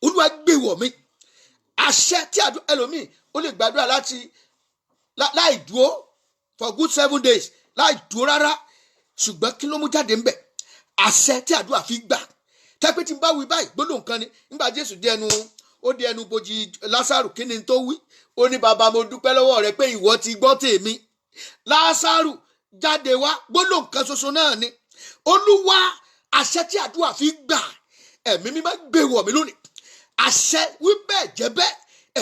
Olúwa gbé wọ̀ mí. Àṣẹ tí àdúrà, ẹlòmíì ó lè gbàdúrà láì dúró for good 7 days, láì dúró rárá, ṣùgbọ́n kí ló mú jáde ńbẹ̀? Àṣẹ tí àdúrà fi gbà. Tẹ́pẹ́ tí n bá wí báyìí gbólóhùn kan ni. Nígbà Jésù dé ẹnu bojì Lásárù, kí ni tó wí? Ó ní, bàbá mo dúpẹ́ lọ́wọ́ rẹ pé ìwọ ti gbọ́ tèmi. Lásárù jáde wá. Gbólóhùn kan ṣoṣo náà ni. Olúwa, àṣẹ tí àdúrà fi gbà, ẹ̀mí mímọ́ gbé wọ̀ mí lónìí. Àṣẹ wí bẹ́ẹ̀ jẹ́ bẹ́ẹ̀,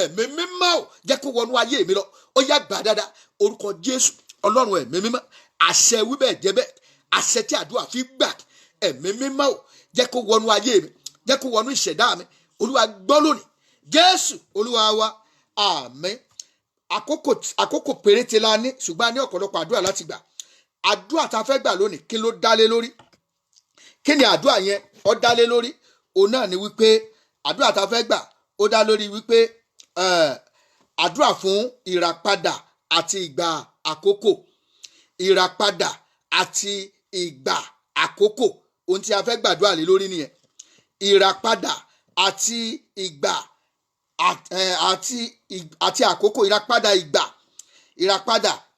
ẹ̀mí mímọ́ ò jẹ́ kó wọnú ayé mi lọ. Ó yá gbà dáadáa. Orúkọ Jésù, Ọlọ́run ẹ̀mí mímọ́, àṣẹ wí bẹ́ẹ̀ jẹ́ bẹ́ẹ̀, àṣẹ tí àdúrà fi gbà, ẹ̀mí mímọ́ ò jẹ́ kó wọnú ayé mi, jẹ́ kó wọnú ìṣẹ̀dá mi. Olúwa gbọ́ lónìí. Jésù Olúwa wa, àmín. Àkókò péréte la ní, ṣùgbọ́n a ní ọ̀pọ̀lọpọ̀ àdúrà láti gbà. Àdúrà tá a fẹ́ gbà lónìí, kí ló dálé lórí? Kí ni àdúrà yẹn ó dálé lórí? Òun náà ni wípé àdúrà tá a fẹ́ gbà ó dá lórí wípé àdúrà fún ìràpadà àti ìgbà àkókò. Ìràpadà àti ìgbà àkókò, ohun tí a fẹ́ gbàdúrà lé lórí nìyẹn. Ìràpadà àti ìgbà àti àkókò. Ìràpadà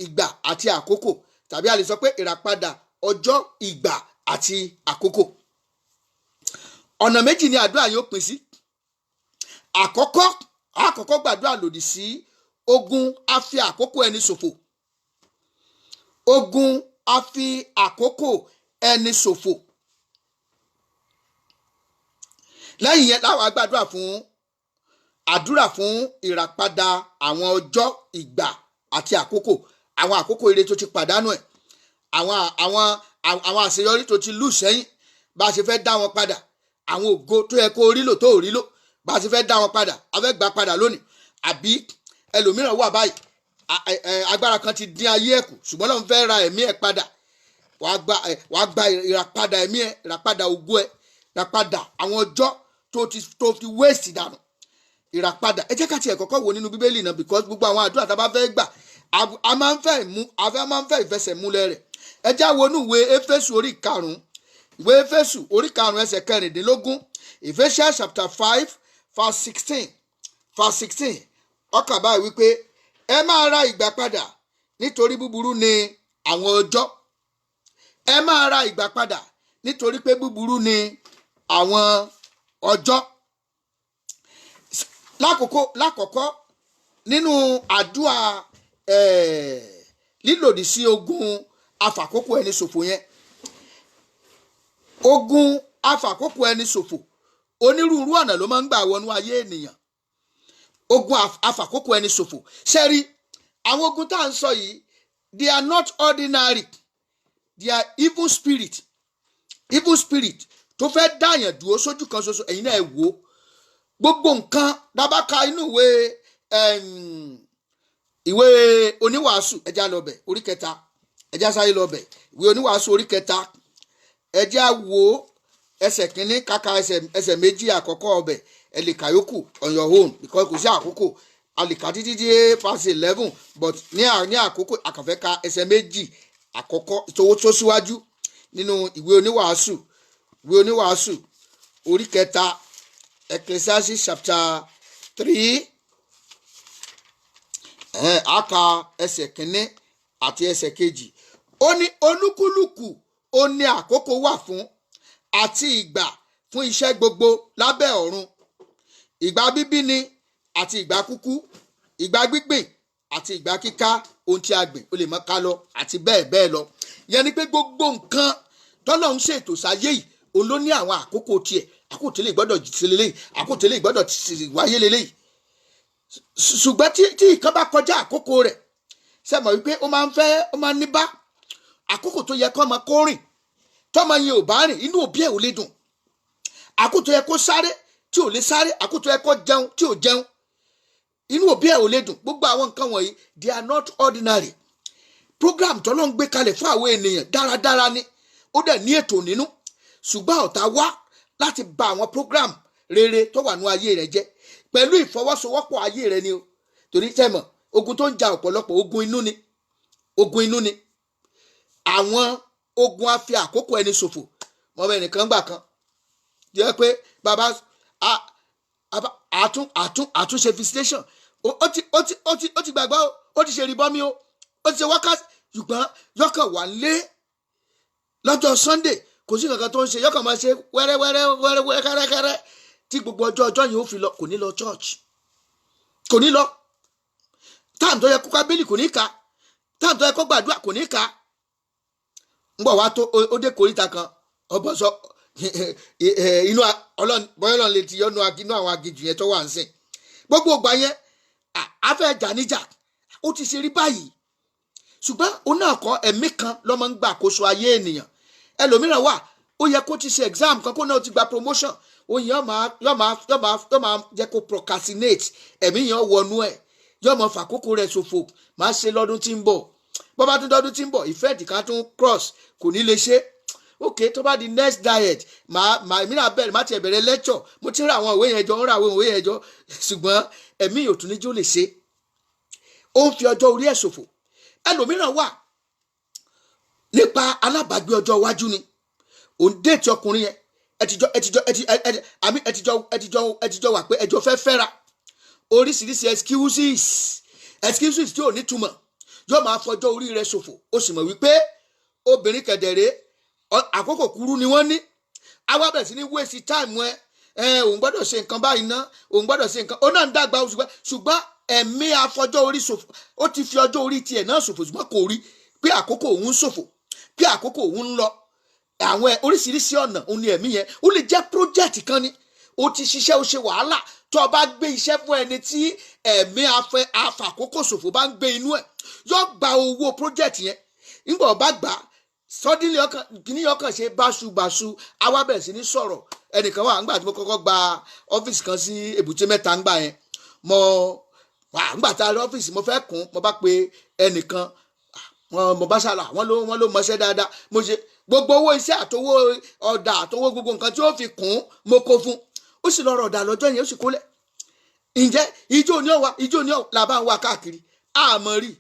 ìgbà àti àkókò, tàbí a lè sọ pé ìràpadà ọjọ́, ìgbà àti àkókò. Ọ̀nà méjì ni àdúrà yóò pín sí. Àkọ́kọ́ gbàdúrà lòdì sí ogun a fi àkókò ẹni ṣòfò. Ogun a fi àkókò ẹni ṣòfò. Lẹ́yìn yẹn láwa gbàdúrà fún ìràpadà àwọn ọjọ́, ìgbà àti àkókò. Àwọn àkókò ire tó ti pàdánù ẹ̀, àwọn àṣeyọrí tó ti lù sẹ́yìn, bá a ṣe fẹ́ dá wọn padà. Àwọn ògo tó yẹ kó rí lò tó rí lò, bá a ṣe fẹ́ dá wọn padà, a fẹ́ gbà padà lónìí. Àbí ẹlòmíràn wà báyìí, agbára kan ti dín ayé ẹ̀ kù, ṣùgbọ́n Ọlọ́run fẹ́ ra ẹ̀mí ẹ̀ padà. Wàá gba ìràpadà ẹ̀mí ẹ̀, ìràpadà ògo ẹ̀, ìràpadà àwọn ọjọ́ tó ti waste dànù. Ìràpadà, ẹ jẹ́ ká tiẹ̀ kọ́kọ́ wò nínú Bíbélì náà, because gbogbo àwọn àdúrà tá a bá fẹ́ gbà, a máa ń fẹ́ ìfẹsẹ̀múlẹ̀ rẹ̀. Ẹ já wọnú ìwé Éfésù orí 5, ìwé Éfésù orí 5 ẹsẹ̀ 16. Ephesians chapter 5 verse 16. Ó kà báyìí wípé ẹ máa ra ìgbà padà nítorí búburú ni àwọn ọjọ́. Ẹ máa ra ìgbà padà nítorí pé búburú ni àwọn ọjọ́. Lákọ̀ọ́kọ́ nínú àdúrà lílòdì sí ogun afàkókò ẹni ṣòfò yẹn. Ogun afàkókò ẹni ṣòfò, onírúurú ọ̀nà ló máa ń gbà wọnú ayé ènìyàn. Ogun afàkókò ẹni ṣòfò. Ṣẹ́rí, àwọn ogun tá à ń sọ yìí, they are not ordinary, they are evil spirit tó fẹ́ dáyàn dúró sójú kan ṣoṣo. Ẹ̀yin náà ẹ wò ó, gbogbo nǹkan dábàá inú ìwé oníwàásù, ẹjá lọ bẹ̀ orí 3, ẹjá sáré lọ bẹ̀ ìwé oníwàásù orí 3, ẹjá wo ẹsẹ̀ kìíní kàkà ẹsẹ̀ méjì àkọ́kọ́ ọbẹ̀, ẹ lè kà yókù on your own because kò sí àkókò. a lè kà títí dé verse 11 but ní àkókò àkànfẹ́ ka ẹsẹ̀ méjì àkọ́kọ́ tó síwájú nínú ìwé oníwàásù orí kẹta Ecclesiastes chapter 3 aka ẹsẹ̀ kínní àti ẹsẹ̀ kejì. Ó ní olúkúlùkù ó ní àkókò wà fún àti ìgbà fún iṣẹ́ gbogbo lábẹ́ ọ̀run, ìgbà bíbí ni àti ìgbà kúkú, ìgbà gbígbìn àti ìgbà kíká ohun tí a gbìn ó lè mọ́ ká lọ àti bẹ́ẹ̀ bẹ́ẹ̀ lọ. Yẹn ni pé gbogbo nǹkan tọ́lọ́run ṣètò sáyé yìí òun ló ní àwọn àkókò tiẹ̀, àkókò tẹ́lẹ̀ gbọ́dọ̀ ṣe lélẹ́yìí, àkókò tẹ́lẹ̀ gbọ́dọ̀ wáyé lélẹ́yìí. Ṣùgbọ́n tí ìkan bá kọjá àkókò rẹ̀ ṣe mọ̀ wípé ó máa ń ní bá àkókò tó yẹ kó ọmọ kó rìn tọ́mọ yẹn ò bá rìn inú òbí ẹ̀ ò lè dùn, àkókò tó yẹ kó sáré tí ò lè sáré, àkókò tó yẹ kó jẹun tí ò jẹun inú òbí ẹ̀ ò lè dùn. Gbogbo àwọn nǹkan wọ̀nyí they are not ordinary. Program tó ló ń gbé kalẹ̀ fún àwọn ènìyàn dáradára ni, ó dẹ̀ ní ètò nínú, ṣùgbọ́n ọ̀tá wá láti bà àwọn program rere tó wà ní ayé rẹ̀ jẹ́ pẹ̀lú ìfọwọ́sowọ́pọ̀ ayé rẹ̀ ni o. Torí tẹ́mọ̀ ogun tó ń ja ọ̀pọ̀lọpọ̀ ogun inú ni àwọn ogun á fi àkókò ẹni ṣòfò. Mọ́ bẹ́ẹ̀ nìkan gbà kan jẹ́ pé bàbá àtúnṣe visitation ó ti gbàgbọ́ ó ti ṣe rìbọmi ó ti ṣe wákàtí, ṣùgbọ́n yọkàn wà lé lọ́jọ́ Sunday kò sí kankan tó ń ṣe, yọkàn máa ṣe wẹ́rẹ́wẹ́rẹ́ kẹ́rẹ́kẹ́rẹ́ tí gbogbo ọjọ́ yìí ó fi lọ, kò ní lọ church, kò ní lọ táàmù tó yẹ kó kábílì kò ní ka, táàmù tó yẹ kó gbàdúrà kò ní ka. ń bọ̀ wá tó ó dé koríta kan ọbọ̀ sọ inú bọ́yọ́lọ́ lè ti yọnu inú àwọn agijù yẹn tó wà ń sìn. Gbogbo ìgbà yẹn afẹ́ jà níjà ó ti ṣe rí báyìí, ṣùgbọ́n òun náà kọ́ ẹ̀mí kan lọ́mọ ń gbà àkóso ayé ènìyàn. Ẹlòmíràn wà ó yẹ kó ti ṣe exam kan kó náà ti gba promotion, ó yẹ yọ máa jẹ́ kó procrastinate, ẹ̀mí yẹn wọnú ẹ̀, yọ máa fàkókò rẹ̀ ṣòfò, máa ṣe lọ́dún tí ń bọ̀, bọ́bá tún dọ́dún tí ń bọ̀ ìfẹ́ ìdìkan tún cross kò ní lè ṣe. Ok, tó bá di next diet èmi náà bẹ̀rẹ̀ má tiẹ̀ bẹ̀rẹ̀ lecture, mo ti ra àwọn ìwé yẹn jọ ń ra àwọn ìwé yẹn jọ, ṣùgbọ́n ẹ̀mí òtún níjó lè ṣe, ó ń fi ọjọ́ orí ẹ̀ ṣòfò. Ẹlòmíràn wà nípa alábàágbé ọjọ́ iwájú ni, òun déètì ọkùnrin yẹn ẹtìjọ wà pé ẹjọ́ fẹ́ fẹ́ra, oríṣiríṣi excuses tí ò ní túmọ̀ yóò máa fọjọ́ orí rẹ̀ ṣòfò. Ó sì mọ̀ wípé obìnrin kẹ̀dẹ̀rẹ́ àkókò kúrú ni wọ́n ní, àwa bẹ̀rẹ̀ sí ní waste time òun gbọ́dọ̀ ṣe nǹkan báyìí ná, òun gbọ́dọ̀ ṣe nǹkan, ó náà ń dàgbà ṣùgbọ́n ẹ̀mí afọjọ́ orí ṣòfò, ó ti fi ọjọ́ orí tiẹ̀ náà ṣòfò, ṣùgbọ́n kò rí pé àkókò òun ń ṣòfò, pé àkókò òun ń lọ. Àwọn oríṣiríṣi ọ̀nà òun ni ẹ̀mí yẹn, ó lè jẹ́ project kan ni, ó ti ṣiṣẹ́ ó ṣe wàhálà, tó o bá gbé iṣẹ́ fún ẹni tí ẹ̀mí afàkókò ṣòfò bá ń gbé inú ẹ̀ yóò gba owó project yẹn. Nígbà ó bá gbà á suddenly ọkàn ṣe báṣubàṣu, àwa bẹ̀rẹ̀ sí ní sọ̀rọ̀. Ẹnìkan wà nígbà tí mo kọ́kọ́ gba ọ́fíìsì kan sí Èbúté Mẹ́ta ńgbà yẹn, nígbà tá a lọ ọ́fíìsì mo fẹ́ kún, mo bá pe ẹnìkan, mo bá ṣàlà wọ́n ló mọṣẹ́ dáadáa, mo ṣe gbogbo owó iṣẹ́ àtowó ọ̀dà àtowó gbogbo nǹkan tí ó fi kún mo kó fún, ó sì lọ́rọ̀ ọ̀dà lọ́jọ́ yẹn ó sì kólẹ̀. Ǹjẹ́ ijó ni ó làbá ń wá káàkiri àmọ́ rí,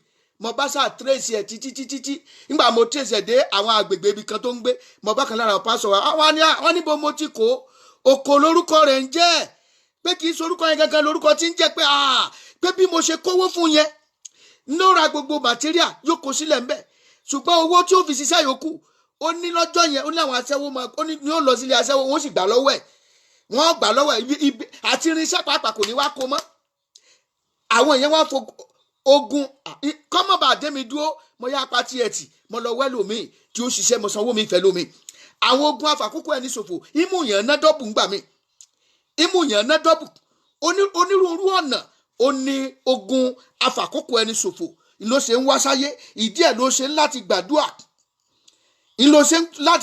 mo bá ṣáà tírèsì ẹ̀ títí nígbà mo tírèsì ẹ̀ dé àwọn agbègbè ibi kan tó ń gbé, mo bá kan lára pásọ̀ wa wọ́n níbo mo ti kó oko lórúkọ rẹ̀ ń jẹ́, pé kì í sorúkọ yẹn gangan lórúkọ tí ń jẹ́, pé bí mo ṣe kówó fún yẹn ló ra gbogbo material yóò kó sílẹ̀ ń bẹ̀, ṣùgbọ́n owó tí ó fi ṣiṣẹ́ yòókù ó ní lọ́jọ́ yẹn ó ní àwọn aṣẹ́wó ó ní ó lọ sílé aṣẹ́wó wọ́n sì gbà lọ́wọ́ ẹ̀, wọ́n gbà lọ́wọ́ ẹ̀ àti irinṣẹ́ pàápàá kò ní wá kó mọ́. Àwọn èèyàn wá fo ogun kọ́mọ̀bà dẹ́mi dúró, mo yá apá tí ẹ tì mo lọ wẹ́ lómi tí ó ṣiṣẹ́ mo sanwó mi ìfẹ́ lómi. Àwọn ogun afàkókò ẹni ṣòfò ìmúyàn ná dọ́bù ńgbà mi, ìmúyàn ná dọ́bù onírúurú ọ̀nà ó ní ogun afàkókò ẹni ṣòfò ló ṣe ń wá sáyé. Ìdí ẹ̀ ló ṣe ń láti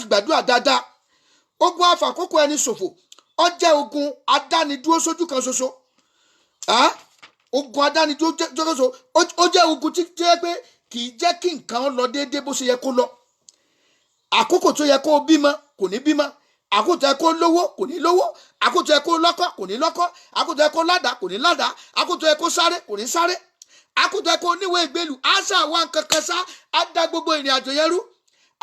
gbàdúrà dáadáa. Ogun afàkókò ẹni ṣòfò ó jẹ́ ogun adánidúró sójú kan ṣoṣo. Ogun adánidúró ṣoṣo ó jẹ́ ogun tí jẹ́ pé kì í jẹ́ kí nǹkan lọ déédéé bó ṣe yẹ kó lọ. Àkókò tó yẹ kó bímọ kò ní bímọ, àkókò tó yẹ kó lówó kò ní lówó, àkókò tó yẹ kó lọ́kọ kò ní lọ́kọ, àkókò tó yẹ kó ládàá kò ní ládàá, àkókò tó yẹ kó sáré kò ní sáré, àkókò tó yẹ kó níwèé ìgbélú àṣà wa kankan sá á dá gbogbo ìrìn àjò yẹn rú.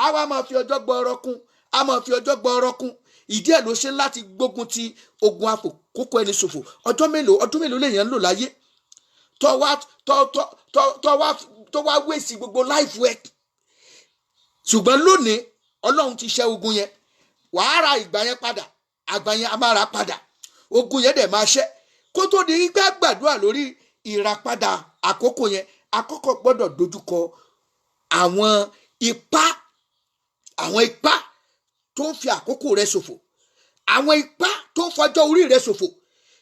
Àwa máa fi ọjọ́ gbọ́ọ̀rọ̀ kún, a máa fi ọjọ́ gbọ́ọ̀rọ̀ kún. Ìdí ẹ̀ ló ṣe láti gbógun ti ogun àfòkókò ẹni ṣòfò. Ọdún mélòó lèèyàn ń lò láyé tó wá wéèsì gbogbo life work. Ṣùgbọ́n lónìí Ọlọ́run ti ṣẹ́ ogun yẹn, wàá ra ìgbà yẹn padà, àgbà yẹn a máa ra padà, ogun yẹn dẹ̀ máa ṣẹ́. Kó tó di gbà gbàdúrà lórí ìràpadà àkókò yẹn, àkọ́kọ́ gbọ́dọ̀ dojúkọ àwọn ipá tó ń fi àkókò rẹ ṣòfò, àwọn ipá tó ń fọjọ́ orí rẹ ṣòfò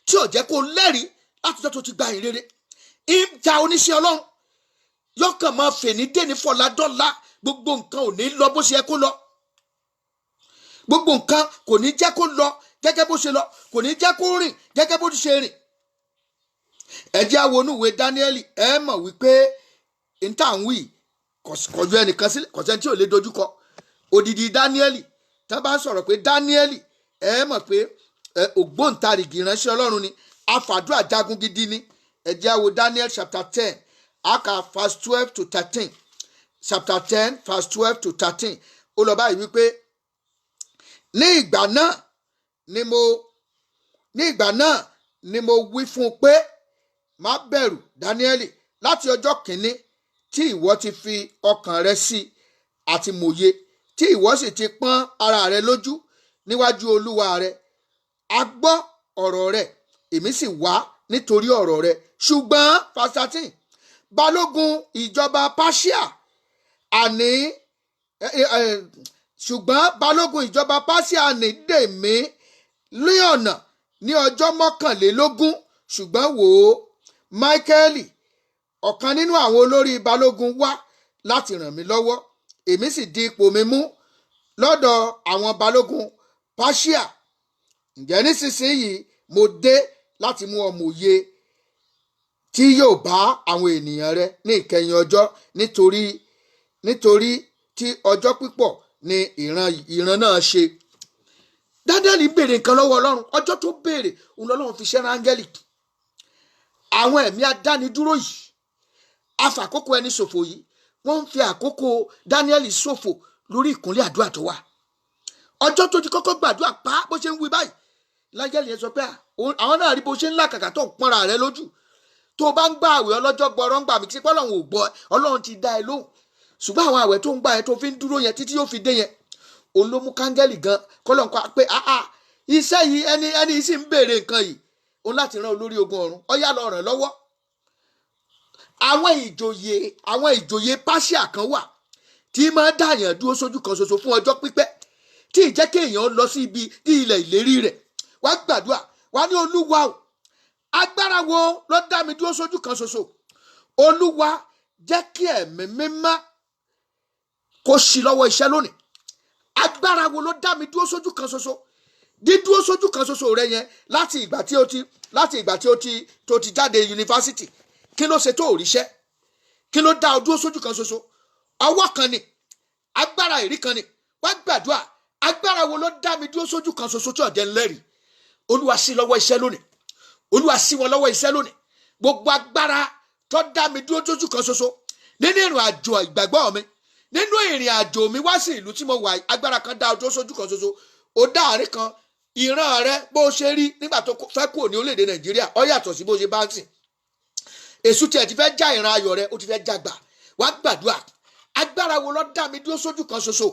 tí ò jẹ́ kó lẹ́rìí látijọ́ tó ti gba ìrere. Ìjà oníṣẹ́ Ọlọ́run yọkàn máa fèní dèní fọládọ́lá, gbogbo nǹkan ò ní lọ bó ṣe yẹ kó lọ, gbogbo nǹkan kò ní jẹ́ kó lọ gẹ́gẹ́ bó ṣe lọ, kò ní jẹ́ kó rìn gẹ́gẹ́ bó ṣe rìn. Ẹ jẹ́ á wo inú ìwé Dáníẹ́lì, ẹ mọ̀ wípé ìtàwí kọjú ẹnìkan sílẹ̀, kọ̀sẹ́ tí ò lè dojúkọ. Odidi Dáníẹ́lì, tá bá ń sọ̀rọ̀ pé Dáníẹ́lì, ẹ mọ̀ pé ògbóǹtarìgì ìránṣẹ́ Ọlọ́run ni, afàdúrà jagun gidi ni. Ẹ jẹ́ á wo Daniel chapter 10, aka verse 12 to 13. Chapter 10 verse 12 to 13. Ó lọ báyìí wípé ní ìgbà náà ni mo wí fún un pé má bẹ̀rù Dáníẹ́lì, láti ọjọ́ kìíní tí ìwọ ti fi ọkàn rẹ sí àti mòye, tí ìwọ sì ti pọ́n ara rẹ lójú níwájú Olúwa rẹ. A gbọ́ ọ̀rọ̀ rẹ, èmi sì wá nítorí ọ̀rọ̀ rẹ. Ṣùgbọ́n verse 13, balógun ìjọba Páṣíà ní dè mí ní ọ̀nà ní ọjọ́ 21. Ṣùgbọ́n wò ó, Máíkẹ́lì, ọ̀kan nínú àwọn olórí balógun, wá láti ràn mí lọ́wọ́. Èmi sì di ipò mi mú lọ́dọ̀ àwọn balógun Páṣíà. Ǹjẹ́ nísinsìnyí mo dé láti mú ọ mòye tí yóò bá àwọn ènìyàn rẹ ní ìkẹyìn ọjọ́, nítorí tí ọjọ́ pípọ̀ ni ìran náà ṣe. Dáníẹ́lì béèrè nǹkan lọ́wọ́ Ọlọ́run. Ọjọ́ tó béèrè òun lọ́lọ́run fi ṣẹ́ran áńgẹ́lì. Àwọn ẹ̀mí adánidúró yìí, afàkókò ẹni ṣòfò yìí, wọ́n ń fi àkókò Dáníẹ́lì ṣòfò lórí ìkúnlẹ̀ àdúrà tó wà. Ọjọ́ tó ti kọ́kọ́ gbàdúrà pa bó ṣe ń wí báyìí, láńgẹ́lì yẹn sọ pé àwọn náà rí bó ṣe ń làkàkà tó ń pọ́nra rẹ lójú. Tó o bá ń gbà àwẹ̀ ọlọ́jọ́ gbọ́rọ́ ń gbà mí tí Ọlọ́run ò gbọ́, Ọlọ́run ti dá ẹ lóhùn. Ṣùgbọ́n àwọn àwẹ̀ tó ń gbà ẹ tó fi ń dúró yẹn títí yóò fi dé yẹn, òun ló mú káńgẹ́lì gan kọ́lọ́n kọ́ pé iṣẹ́ yìí ẹni sì ń béèrè nǹkan yìí, òun láti rán olórí ogun ọ̀run, ó yá lọ ràn lọ́wọ́. Àwọn ìjòyè Páṣíà kan wà tí máa dàyàn dúró sójú kan ṣoṣo fún ọjọ́ pípẹ́, tí ì jẹ́ kéèyàn lọ sí ibi ní ilẹ̀ ìlérí rẹ̀. Wá gbàdúrà, wá ní Olúwa o, agbára wo ló dá mi dúró sójú kan ṣoṣo? Olúwa, jẹ́ kí ẹ̀mí mímọ́ kó ṣí lọ́wọ́ iṣẹ́ lónìí. Agbára wo ló dá mi dúró sójú kan ṣoṣo? Dídúró sójú kan ṣoṣo rẹ yẹn láti ìgbà tí ó ti jáde yunifásitì, kí ló ṣe tó òríṣẹ́? Kí ló dá ọ dúró sójú kan ṣoṣo? Ọwọ́ kan ni, agbára ìrí kan ni. Wá gbàdúrà, agbára wo ló dá mi dúró sójú kan ṣoṣo tí ọ̀jẹ̀ ń lẹ́rìí? Olúwa ṣí lọ́wọ́ iṣẹ́ lónìí. Olúwa ṣí wọn lọ́wọ́ iṣẹ́ lónìí. Gbogbo agbára tó dá mi dúró sójú kan ṣoṣo nínú ìrìn àjò ìgbàgbọ́ mi, nínú ìrìn àjò mi wá sí ìlú tí mo wà, agbára kan dá ọ dúró sójú kan ṣoṣo. Ó dá àárín kan, ìran rẹ bó ṣe rí nígbà tó fẹ́ kúrò ní orílẹ̀-èdè Nàìjíríà ó yàtọ̀ sí bó ṣe bá ń sìn. Èṣù tiẹ̀ ti fẹ́ já ìran ayọ̀ rẹ, ó ti fẹ́ já gbà. Wá gbàdúrà, agbára wo ló dá mi dúró sójú kan ṣoṣo?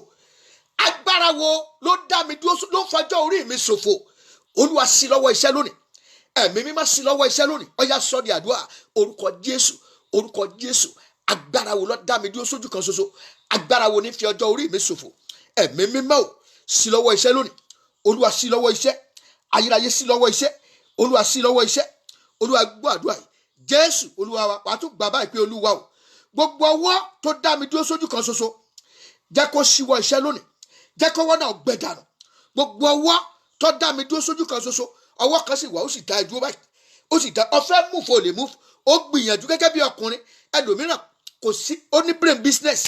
Agbára wo ló dá mi dúró, ló fọjọ́ orí mi ṣòfò? Olúwa ṣí lọ́wọ́ iṣẹ́ lónìí. Ẹ̀mí mímọ́ ṣí lọ́wọ́ iṣẹ́ lónìí. Ó yá sọ di àdúrà, orúkọ Jésù, orúkọ Jésù. Agbára wo ló dá mi dúró sójú kan ṣoṣo? Agbára wo ní fi ọjọ́ orí mi ṣòfò? Ẹ̀mí mímọ́ ò ṣí lọ́wọ́ iṣẹ́ lónìí. Olúwa ṣí lọ́wọ́ iṣẹ́, ayérayé ṣí lọ́wọ́ iṣẹ́, Olúwa ṣí lọ́wọ́ iṣẹ́. Olúwa gbọ́ àdúrà yìí. Jésù Olúwa wa, wàá tún gbà báyìí pé Olúwa o, gbogbo ọwọ́ tó dá mi dúró sójú kan ṣoṣo, jẹ́ kó ṣíwọ́ iṣẹ́ lónìí. Jẹ́ kọ́wọ́ náà gbẹ dànù. Gbogbo ọwọ́ tó dá mi dúró sójú kan ṣoṣo, ọwọ́ kan sì wà ó sì dá ìdúró báyìí. Ó sì dá, ọfẹ́ múfò lè múfò. Ó gbìyànjú gẹ́gẹ́ bí ọkùnrin. Ẹlòmíràn kò sí, ó ní brain business.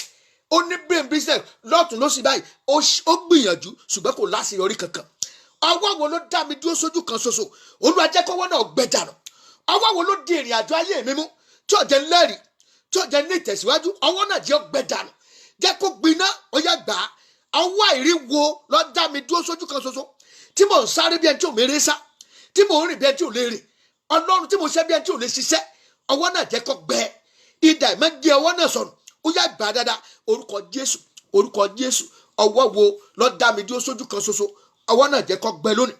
ó ní brain business lọ́tún ló sì báyìí ó gbìyànjú ṣùgbọ́n kò láṣeyọrí kankan. Ọwọ́ wo ló dá mi dúró sójú kan ṣoṣo? Olúwa jẹ́ kọ́wọ́ náà gbẹ dànù. Ọwọ́ wo ló di ìrìn àjò ayé mi mú tí ò jẹ́ lẹ́rìí tí ò jẹ́ ní ìtẹ̀síwájú? Ọwọ́ náà jẹ́ gbẹ dànù, jẹ́ kó gbiná, ó yá gbà á. Ọwọ́ àìrí wo ló dá mi dúró sójú kan ṣoṣo tí mò ń sáré bí ẹni tí ò méré sá, tí mò ń rìn bí ẹni tí ò lè rìn? Ọlọ́run tí mo ṣe bí ẹni tí ò lè ṣiṣẹ́, ọwọ́ náà jẹ́ kó gbẹ. Idà ìmọ̀ gé ọwọ́ náà sọnù, ó yá gbà á dáadáa. Orúkọ Jésù, orúkọ Jésù. Ọwọ́ wo ló dá mi dúró sójú kan ṣoṣo? Ọwọ́ náà jẹ́ kó gbẹ lónìí.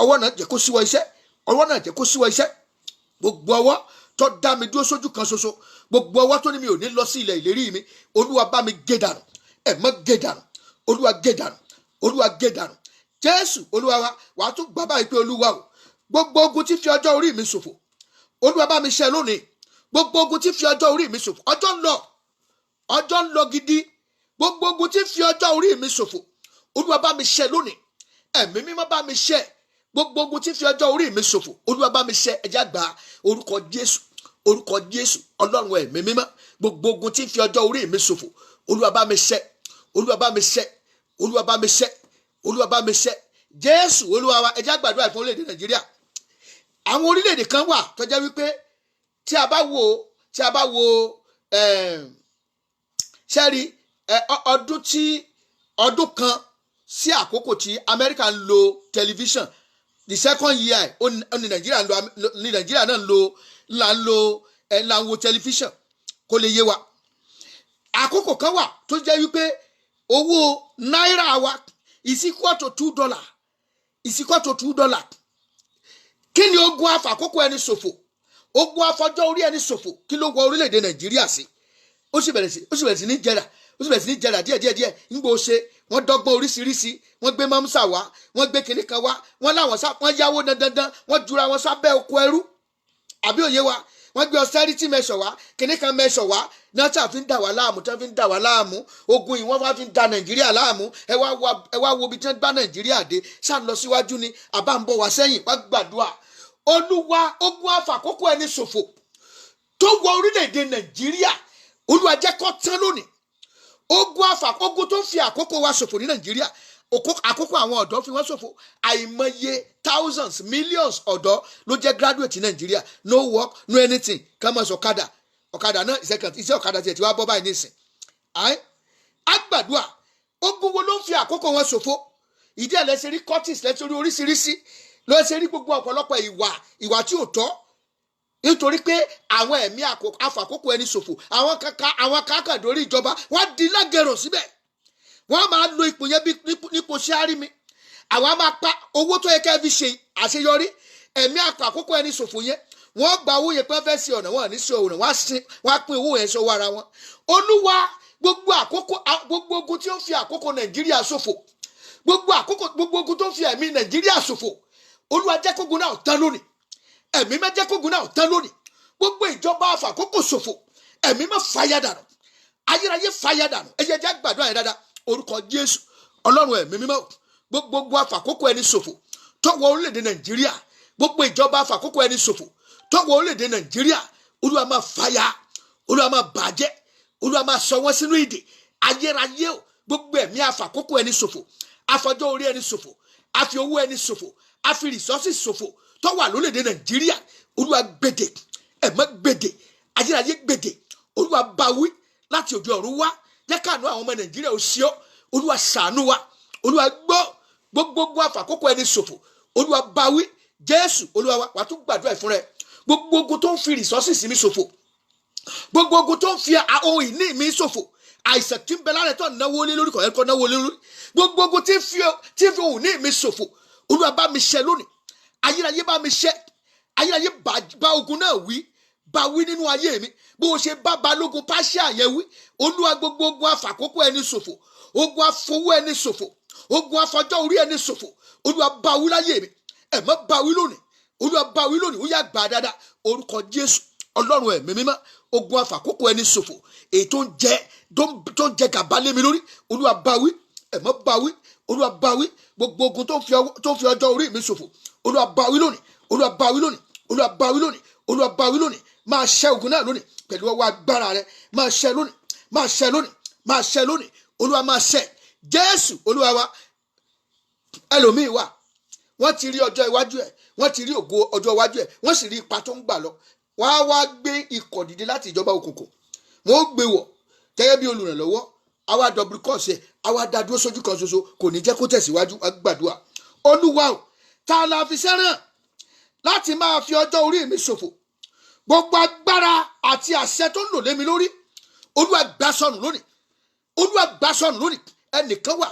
Ọwọ́ náà jẹ́ kó síwọ́ iṣẹ́. Ọwọ́ náà jẹ́ kó síwọ́ iṣẹ́. Gbogbo ọwọ́ tó dá mi dúró sójú kan ṣoṣo, gbogbo ọwọ́ tó ní mi ò ní lọ sí ilẹ̀ ìlérí mi, Olúwa bá mi gé dànù. Ẹ má gé dànù. Olúwa gé dànù. Olúwa gé dànù. Jésù Olúwa wa, wàá tún gbà báyìí pé Olúwa o, gbogbo ogun tí fi ọjọ́ orí mi ṣòfò, Olúwa bá mi ṣẹ́ lónìí. Gbogbo ogun tí fi ọjọ́ orí mi ṣòfò, ọjọ́ ń lọ gidi. Gbogbo ogun tí fi ọjọ́ orí mi ṣòfò, Olúwa bá mi ṣẹ́ lónìí. Ẹ̀mí mímọ́ bá mi ṣẹ́. Gbogbo ogun tí fi ọjọ́ orí mi ṣòfò, Olúwa bá mi ṣẹ́. Ẹja gbà orúkọ Jésù, orúkọ Jésù. Ọlọ́run ẹ̀mí mímọ́, gbogbo ogun tí fi ọjọ́ orí mi ṣòfò, Olúwa bá mi ṣẹ́. Olúwa bá mi ṣẹ́. Olúwa bá mi ṣẹ́. Olúwa bá mi ṣẹ́. Jésù Olúwa wa, ẹja gbàdúrà fún orílẹ̀-èdè Nàìjíríà. Àwọn orílẹ̀-èdè kan wà tó jẹ́ wípé tí a bá wo ṣẹ́rí ọdún kan sí àkókò tí Amẹ́ríkà ń lo tẹlifíṣàn, the second year ní Nàìjíríà náà ń wo tẹlifíṣàn. Kó lè yé wa, àkókò kan wà tó jẹ́ wípé owó náírà wa is equal to $2. Is equal to $2. Kí ni ogun afàkókò ẹni ṣòfò? Ogun afọjọ́ orí ẹni ṣòfò kí ló wọ orílẹ̀-èdè Nàìjíríà sí? Ó sì bẹ̀rẹ̀ sí ní jẹrà díẹ̀ nígbà ó ṣe wọ́n dọ́gbọ́n oríṣiríṣi, wọ́n gbé mọ́músà wá, wọ́n gbé kinní kan wá, wọ́n yáwó dandan, wọ́n jura wọn sábẹ́ oko ẹrú. Àbí òye wa, wọ́n gbé austerity measure wá, kinní kan measure wá, náà tí a fi ń dà wá láàmú, ogun yìí wọ́n wá fi ń da Nàìjíríà láàmú. Ẹ wá wo ibi tí wọ́n gbá Nàìjíríà dé, ṣáà ń lọ síwájú ni àbá ń bọ̀ wá sẹ́yìn. Wá gbàdúrà. Olúwa, ogun afàkókò ẹni ṣòfò tó wọ orílẹ̀-èdè Nàìjíríà, Olúwa jẹ́ kó tán lónìí. Ogun tó fi àkókò wa ṣòfò ní Nàìjíríà, àkókò àwọn ọ̀dọ́ fi wọ́n ṣòfò. Àìmọye thousands, millions ọ̀dọ́ ló jẹ́ graduate ní Nàìjíríà, no work, no anything. Kàmá sọ ọ̀kadà náà iṣẹ́ ọ̀kadà tiẹ̀ tí wàá bọ́ báyìí nísìn. Àgbàdua, ogun wo ló ń fi àkókò wọn ṣòfò? Ìdí ẹ̀ lẹ́sẹ̀ rí curtis, lẹ́sẹ̀ rí oríṣiríṣi, lọ́sẹ̀ rí gbogbo ọ̀pọ̀lọpọ̀ ìwà tí ò tọ́. Nítorí pé àwọn ẹ̀mí afàkókò ẹni ṣòfò, àwọn kákàdórí ìjọba wọ́n di lágẹ̀rọ̀ síbẹ̀. Wọ́n máa lo ipò yẹn bí nípò ṣé á rí mi. Àwọn máa pa owó tó yẹ kẹ́ fi ṣe àṣeyọrí. Ẹ̀mí afàkókò ẹni ṣòfò yẹn, wọ́n gba owó yẹn pé wọ́n fẹ́ ṣe ọ̀nà, wọn ní ṣe ọ̀nà, wọ́n á pín owó yẹn sọ́wọ́ ara wọn. Olúwa, gbogbo ogun tí ó fi àkókò Nàìjíríà ṣòfò, gbogbo ogun tó fi ẹ̀mí Nàìjíríà ṣòfò, Olúwa jẹ́ kógun náà tán lónìí. Ẹ̀mí má jẹ́ kógun náà tán lónìí. Gbogbo ìjọba afàkókò ṣòfò, ẹ̀mí má fàyà dànù, ayérayé fàyà dànù. Ẹ jẹ́ gbàdúrà yẹn dáadáa. Orúkọ Jésù, Ọlọ́run ẹ̀mí mímọ́, gbogbo afàkókò ẹni ṣòfò tó wọ orílẹ̀-èdè Nàìjíríà, gbogbo ìjọba afàkókò ẹni ṣòfò tó wọ orílẹ̀-èdè Nàìjíríà, Olúwa máa fàyà, Olúwa máa bàjẹ́, Olúwa máa sọ wọ́n sínú ìdè. Ayérayé o, gbogbo ẹ̀mí afàkókò ẹni ṣòfò, afọjọ́ orí ẹni ṣòfò, àfi owó ẹni ṣòfò, àfi resources ṣòfò tó wà lórílẹ̀-èdè Nàìjíríà, Olúwa gbèdè, ẹ̀mọ́ gbèdè, ayérayé gbèdè. Olúwa báwí láti òde ọ̀run wá, jẹ́ káàánú àwọn ọmọ Nàìjíríà ó ṣe ọ́. Olúwa ṣàánú wa, Olúwa gbọ́ gbogbo afàkókò ẹni ṣòfò, Olúwa báwí. Jésù Olúwa wa, wàá tún gbàdúrà fún rẹ. Gbogbo ogun tó ń fi resources mi ṣòfò, gbogbo ogun tó ń fi ohun ìní mi ṣòfò, àìsàn tí ń bẹ lára ẹ̀ tó náwó lé lórí kọ̀ọ̀kan náwó lé lórí, gbogbo ogun tí ń fi ohun ìní mi ṣòfò, Olúwa bá mi ṣẹ́ lónìí. Ayérayé bá mi ṣẹ́, ayérayé bá ogun náà wí, bá wí nínú ayé mi bó o ṣe bá balógun Páṣíà yẹn wí. Olúwa, gbogbo ogun afàkókò ẹni ṣòfò, ogun afowó ẹni ṣòfò, ogun afọjọ́ orí ẹni ṣòfò, Olúwa bá wí láyé mi. Ẹ má bá wí lónìí, Olúwa bá wí lónìí. Ó yá gbà dáadáa. Orúkọ Jésù, Ọlọ́run ẹ̀mí mímọ́, ogun afàkókò ẹni ṣòfò èyí tó ń jẹ gàba lé mi lórí, Olúwa bá wí. Ẹ má bá wí, Olúwa bá wí. Gbogbo ogun tó ń fi ọjọ́ orí mi ṣòfò, Olúwa bá wí lónìí, Olúwa bá wí lónìí, Olúwa bá wí lónìí, Olúwa bá wí lónìí. Máa ṣẹ́ ogun náà lónìí pẹ̀lú ọwọ́ agbára rẹ. Máa ṣẹ́ lónìí, máa ṣẹ́ lónìí, máa ṣẹ lónìí, olúwa máa ṣẹ. Jésù olúwa wa. Ẹlòmíì wà, wọ́n ti rí ọjọ́ iwájú ẹ̀, wọ́n ti rí ògo ọjọ́ iwájú ẹ̀, wọ́n sì rí ipa tó ń gbà lọ. Wọ́n á wá gbé ikọ̀ dìde láti ìjọba òkùnkùn, wọ́n ó gbé wọ̀ gẹ́gẹ́ bí olùrànlọ́wọ́, àwa dọ̀bù kọ́ọ̀sì ẹ̀, àwa dá dúró sójú kan ṣoṣo, kò ní jẹ́ kó tẹ̀síwájú. Gbàdúrà. Olúwa o, ta la fi sẹ́ràn láti máa fi ọjọ́ orí mi ṣòfò? Gbogbo agbára àti àṣẹ tó ń lò lé mi lórí, olúwa gbà sọnù lónìí, olúwa gbà sọnù lónìí. Ẹnìkan wà,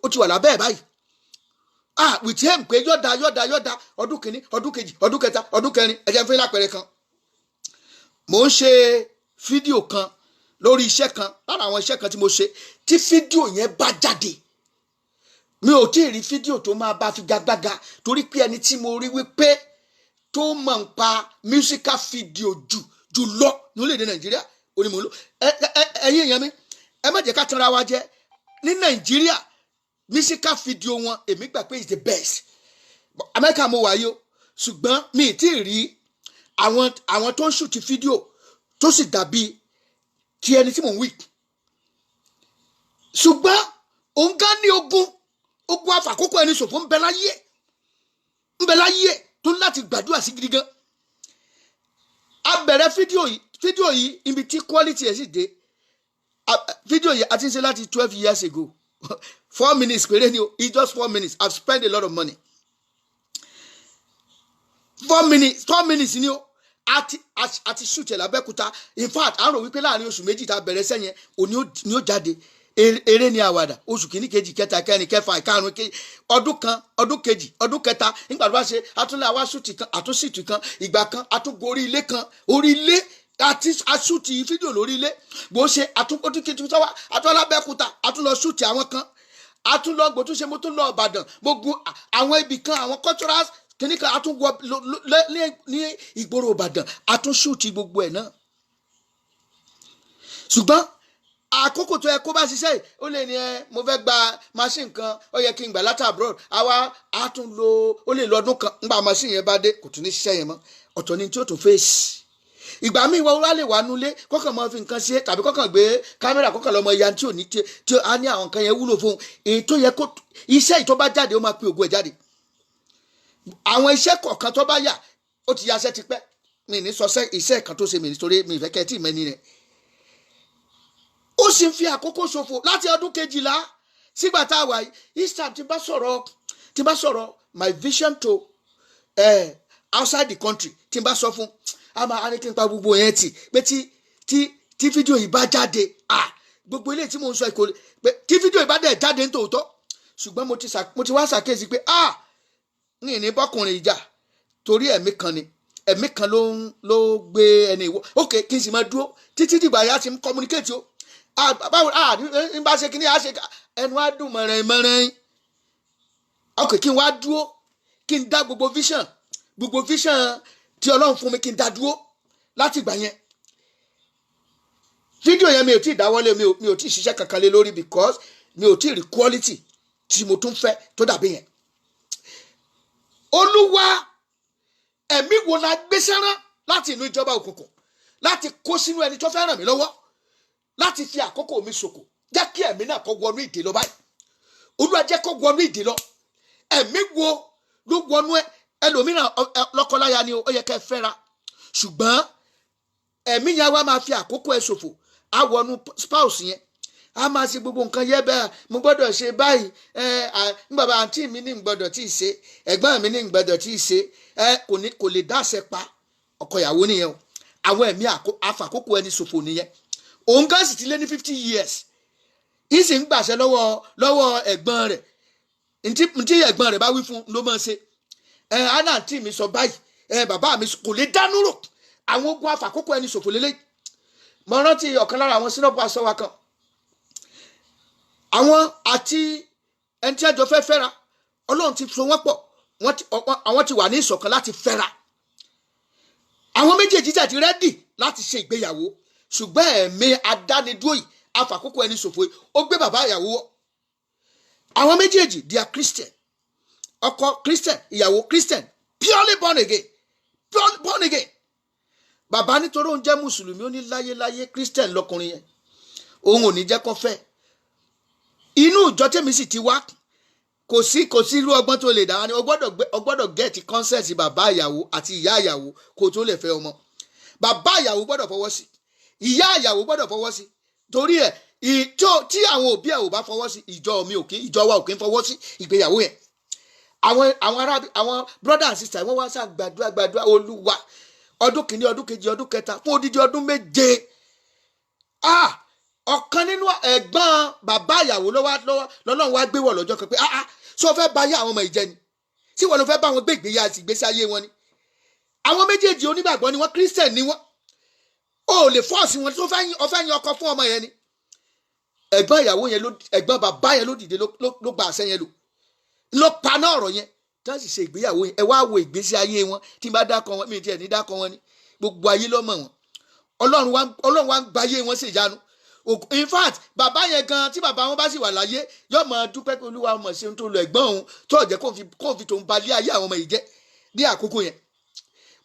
ó ti wà lábẹ́ ẹ̀ báyìí. With him pé yọ̀dà ọdún kìíní, ọdún kejì, ọdún kẹta, ọdún kẹrin. Ẹ jẹ́ n fún yín lápẹẹrẹ kan. Mò ń ṣe fídíò kan lórí iṣẹ́ kan, lára àwọn iṣẹ́ kan tí mo ṣe, tí fídíò yẹn bá jáde, mi ò tí ì rí fídíò tó máa bá fi gagbága, torí pé ẹni tí mo rí wípé tó mọ̀ ń pa musical video jù lọ ní orílẹ̀-èdè Nàìjíríà onímọ̀lú. Ẹ̀yin èèyàn mi, ẹ má jẹ́ ká tanra wa jẹ. Ní Nàìjíríà musical video wọn èmi gbà pé is the best. Amẹ́ríkà mo wà yìí o, ṣùgbọ́n mi ì tí ì rí àwọn tó ń ṣùtì fídíò tó sì dàbí ti ẹni tí mò ń wí. Ṣùgbọ́n òun gán ní ogun àfàkókò ẹni ṣòfò ń bẹ láyé tó ń láti gbàdúrà sí gidi gan. A bẹ̀rẹ̀ fídíò yìí ibi tí quality ẹ̀ sì dé. Fídíò yìí a ti ń ṣe láti 12 years ago. 4 minutes péré ni o, it's just 4 minutes. I've spent a lot of money. 4 minutes ni o. Àti shoot ẹ̀ l'Abẹ́òkúta. In fact, a rò wípé láàrin oṣù méjì tá a bẹ̀rẹ̀ sẹ́yìn ni ó jáde. Eré ni àwàdà, oṣù kìíní kejì kẹta kẹrin kẹfà ìkarùn kejì, ọdún kan, ọdún kejì, ọdún kẹta. Nígbà tó bá ṣe atúnlẹ̀ àwa ṣùtì kan, àtúnṣìtì kan, ìgbà kan àtúngorí ilé kan, orí ilé àti aṣùtì fídíò lórí ilé. Bó ṣe àtúnkejì sọ́wọ́ àtúnlábẹ́òkúta, àtúnlọ ṣùtì àwọn kan, àtúnlọ gbòtúnṣe mo tún lọ Ìbàdàn, gbogbo àwọn ibì kan, àwọn culturals kìnnìkan àtúnwọ ní ìgboro Ìbàdàn, àtúnṣùtì gbogbo ẹ̀ náà. Ṣùgbọ́n àkókò tó yẹ kó bá ṣiṣẹ́ yìí, ó lè ní mo fẹ́ gba machine kan, ó yẹ kí n gbà láti abroad, ó lè lọ ọdún kan, ńgbà machine yẹn bá dé kò tún ní ṣiṣẹ́ yẹn mọ́, ọ̀tọ̀ ni tí ó tún fèsì. Ìgbà míì wọ́n wá lè wà nulẹ̀ kọ́kàn mọ́ fi nǹkan ṣe, tàbí kọ́kàn gbé kámẹ́rà kọ́kàn lọ́mọ ya tí ò ní tí a ní àwọn nǹkan yẹn wúlò fún un. Èyí tó yẹ kó iṣẹ́ yìí tó bá jáde ó máa pe ògo ẹ̀ jáde. Àwọn iṣẹ́ kọ̀ọ̀kan tó bá yà ó ti yaṣẹ́ ti pẹ́, mi ní sọ iṣẹ́ kan tó ṣe mi nítorí mi ìfẹ́ kẹ́ tí ì mẹ́ni rẹ̀. Ó sì ń fi àkókò ṣòfò láti ọdún 12 sígbà tá a wà yìí. Each time tí bá sọ̀rọ̀ my vision to outside the country, tí n bá sọ fún a ní kí n pa gbogbo yẹn tì pé tí fídíò yìí bá jáde, gbogbo ilé tí mo ń sọ ìkórè pé tí fídíò yìí bá dẹ̀ jáde ní tòótọ́, ṣùgbọ́n mo ti wá ṣàkíyèsí pé ní ìní bọ́kùnrin ìjà torí ẹ̀mí kan ló gbé ẹni ìwọ. Ok, kí n sì máa dúró títí dìgbà yá ti ń communicate o. Báwo n bá ṣe kí ni a ṣe ẹnu á dùn mọ̀ràn. Ok, kí n wá dúró, kí n dá gbogbo vision tí Ọlọ́run fún mi, kí n dá dúró láti ìgbà yẹn. Fídíò yẹn mi ò tí ì dáwọ́lé, mi ò tí ì ṣiṣẹ́ kankan lé lórí because mi ò tí ì rí quality tí mo tún fẹ́ tó dàbí yẹn. Olúwa, ẹ̀mí wo la gbé sẹ́rán láti inú ìjọba òkùnkùn láti kó sínú ẹni tó fẹ́ ràn mí lọ́wọ́ láti fi àkókò mi ṣòkò? Jẹ́ kí ẹ̀mí náà kó wọnú ìdè lọ báyìí. Olúwa jẹ́ kó wọnú ìdè lọ. Ẹ̀mí wo ló wọnú ẹlòmíràn lọ́kọláya ni ó yẹ kẹ́ fẹ́ra, ṣùgbọ́n ẹ̀mí yẹn wá máa fi àkókò ẹ̀ ṣòfò. Á wọnú spouse yẹn, á máa ṣe gbogbo nǹkan yẹ bẹ́ẹ̀, mo gbọ́dọ̀ ṣe báyìí, bàbá àǹtí mi ní gbọ́dọ̀ tí ì ṣe, ẹ̀gbọ́n mi ní gbọ́dọ̀ tí ì ṣe, kò lè dáṣẹ pa ọkọ ìyàwó nìyẹn o. Àwọn ẹ̀mí àfàkókò ẹni ṣòfò nìyẹn. Òun gan sì ti lé ní 50 years, yìí sì ń gbàṣẹ lọ́wọ́ ẹ̀gbọ́n rẹ̀, ntí ẹ̀gbọ́n rẹ̀ bá wí fún ló máa ṣe. Àná àǹtí mi sọ báyìí, bàbá mi kò lè dánú rò. Àwọn ogun àfàkókò ẹni ṣòfò lélẹ́yìí. Mo rántí ọ̀kan lára àwọn sínú pásọ wa kan, àwọn àti ẹni tí ẹjọ́ fẹ́ fẹ́ra, Ọlọ́run ti so wọ́n pọ̀, àwọn ti wà ní ìṣọ̀kan láti fẹ́ra. Àwọn méjèèjì ti rẹ́dì láti ṣe ìgbéyàwó, ṣùgbọ́n ẹ̀mí adánidúró yìí àfàkókò ẹni ṣòfò yìí ó gbé bàbá ìyàwó wọ̀. Àwọn méjèèjì they are Christian, ọkọ Christian, ìyàwó Christian, purely born again. Bàbá nítorí òun jẹ́ mùsùlùmí, ó ní láyéláyé Christian lọkùnrin yẹn, òun ò ní jẹ́ kó fẹ́. Inú ìjọ tèmi sì ti wá, kò sí irú ọgbọ́n tó lè dára ni o gbọ́dọ̀ get consent bàbá ìyàwó àti ìyá ìyàwó kó tó lè fẹ́ ọmọ. Bàbá ìyàwó gbọ́dọ̀ fọwọ́ sí, ìyá ìyàwó gbọ́dọ̀ fọwọ́ sí. Torí ẹ̀ tí àwọn òbí ẹ̀ ò bá fọwọ́ sí, ìjọ wa ò kí ń fọwọ́ sí ìgbéyàwó yẹn. Àwọn brother and sister wọ́n wá sá gbàdúrà Olúwa ọdún kìíní ọdún kejì ọdún kẹta fún odidi ọdún méje. Ọ̀kan nínú ẹ̀gbọ́n bàbá ìyàwó lọ́lọ́run wá gbé wọ̀ lọ́jọ́ kan pé ṣé o fẹ́ bá yá àwọn ọmọ ìjẹ ni, tí wọ́n lọ fẹ́ bá wọn gbé ìgbésí ayé wọn ni. Àwọn méjèèjì onígbàgbọ́ ni wọ́n, Christian ni wọ́n, o lè fọ́ọ̀sì wọn tó fẹ́ yan ọkọ fún ọmọ yẹn ni. Ẹ̀gbọ́n bàbá yẹn ló dìde ló gba àṣẹ yẹn ló paná ọ̀rọ̀ yẹn tí wọ́n sì ṣe ìgbéyàwó yẹn. Ẹ wá wo ìgbésí ayé wọn, tí n bá dákọ wọn mi tiẹ̀ ní dákọ wọn ni, gbogbo ayé ló mọ̀ wọn. Ọlọ́run wá ń gba ayé wọn sí ìyanu. In fact bàbá yẹn gan tí bàbá wọn bá sì wà láyé yóò máa dúpẹ́ pé Olúwa mọ̀ ṣe ń tó lọ ẹ̀gbọ́n òun tó jẹ́ kó fi tòun balẹ̀ ayé àwọn ọmọ yìí jẹ́ ní àkókò yẹn.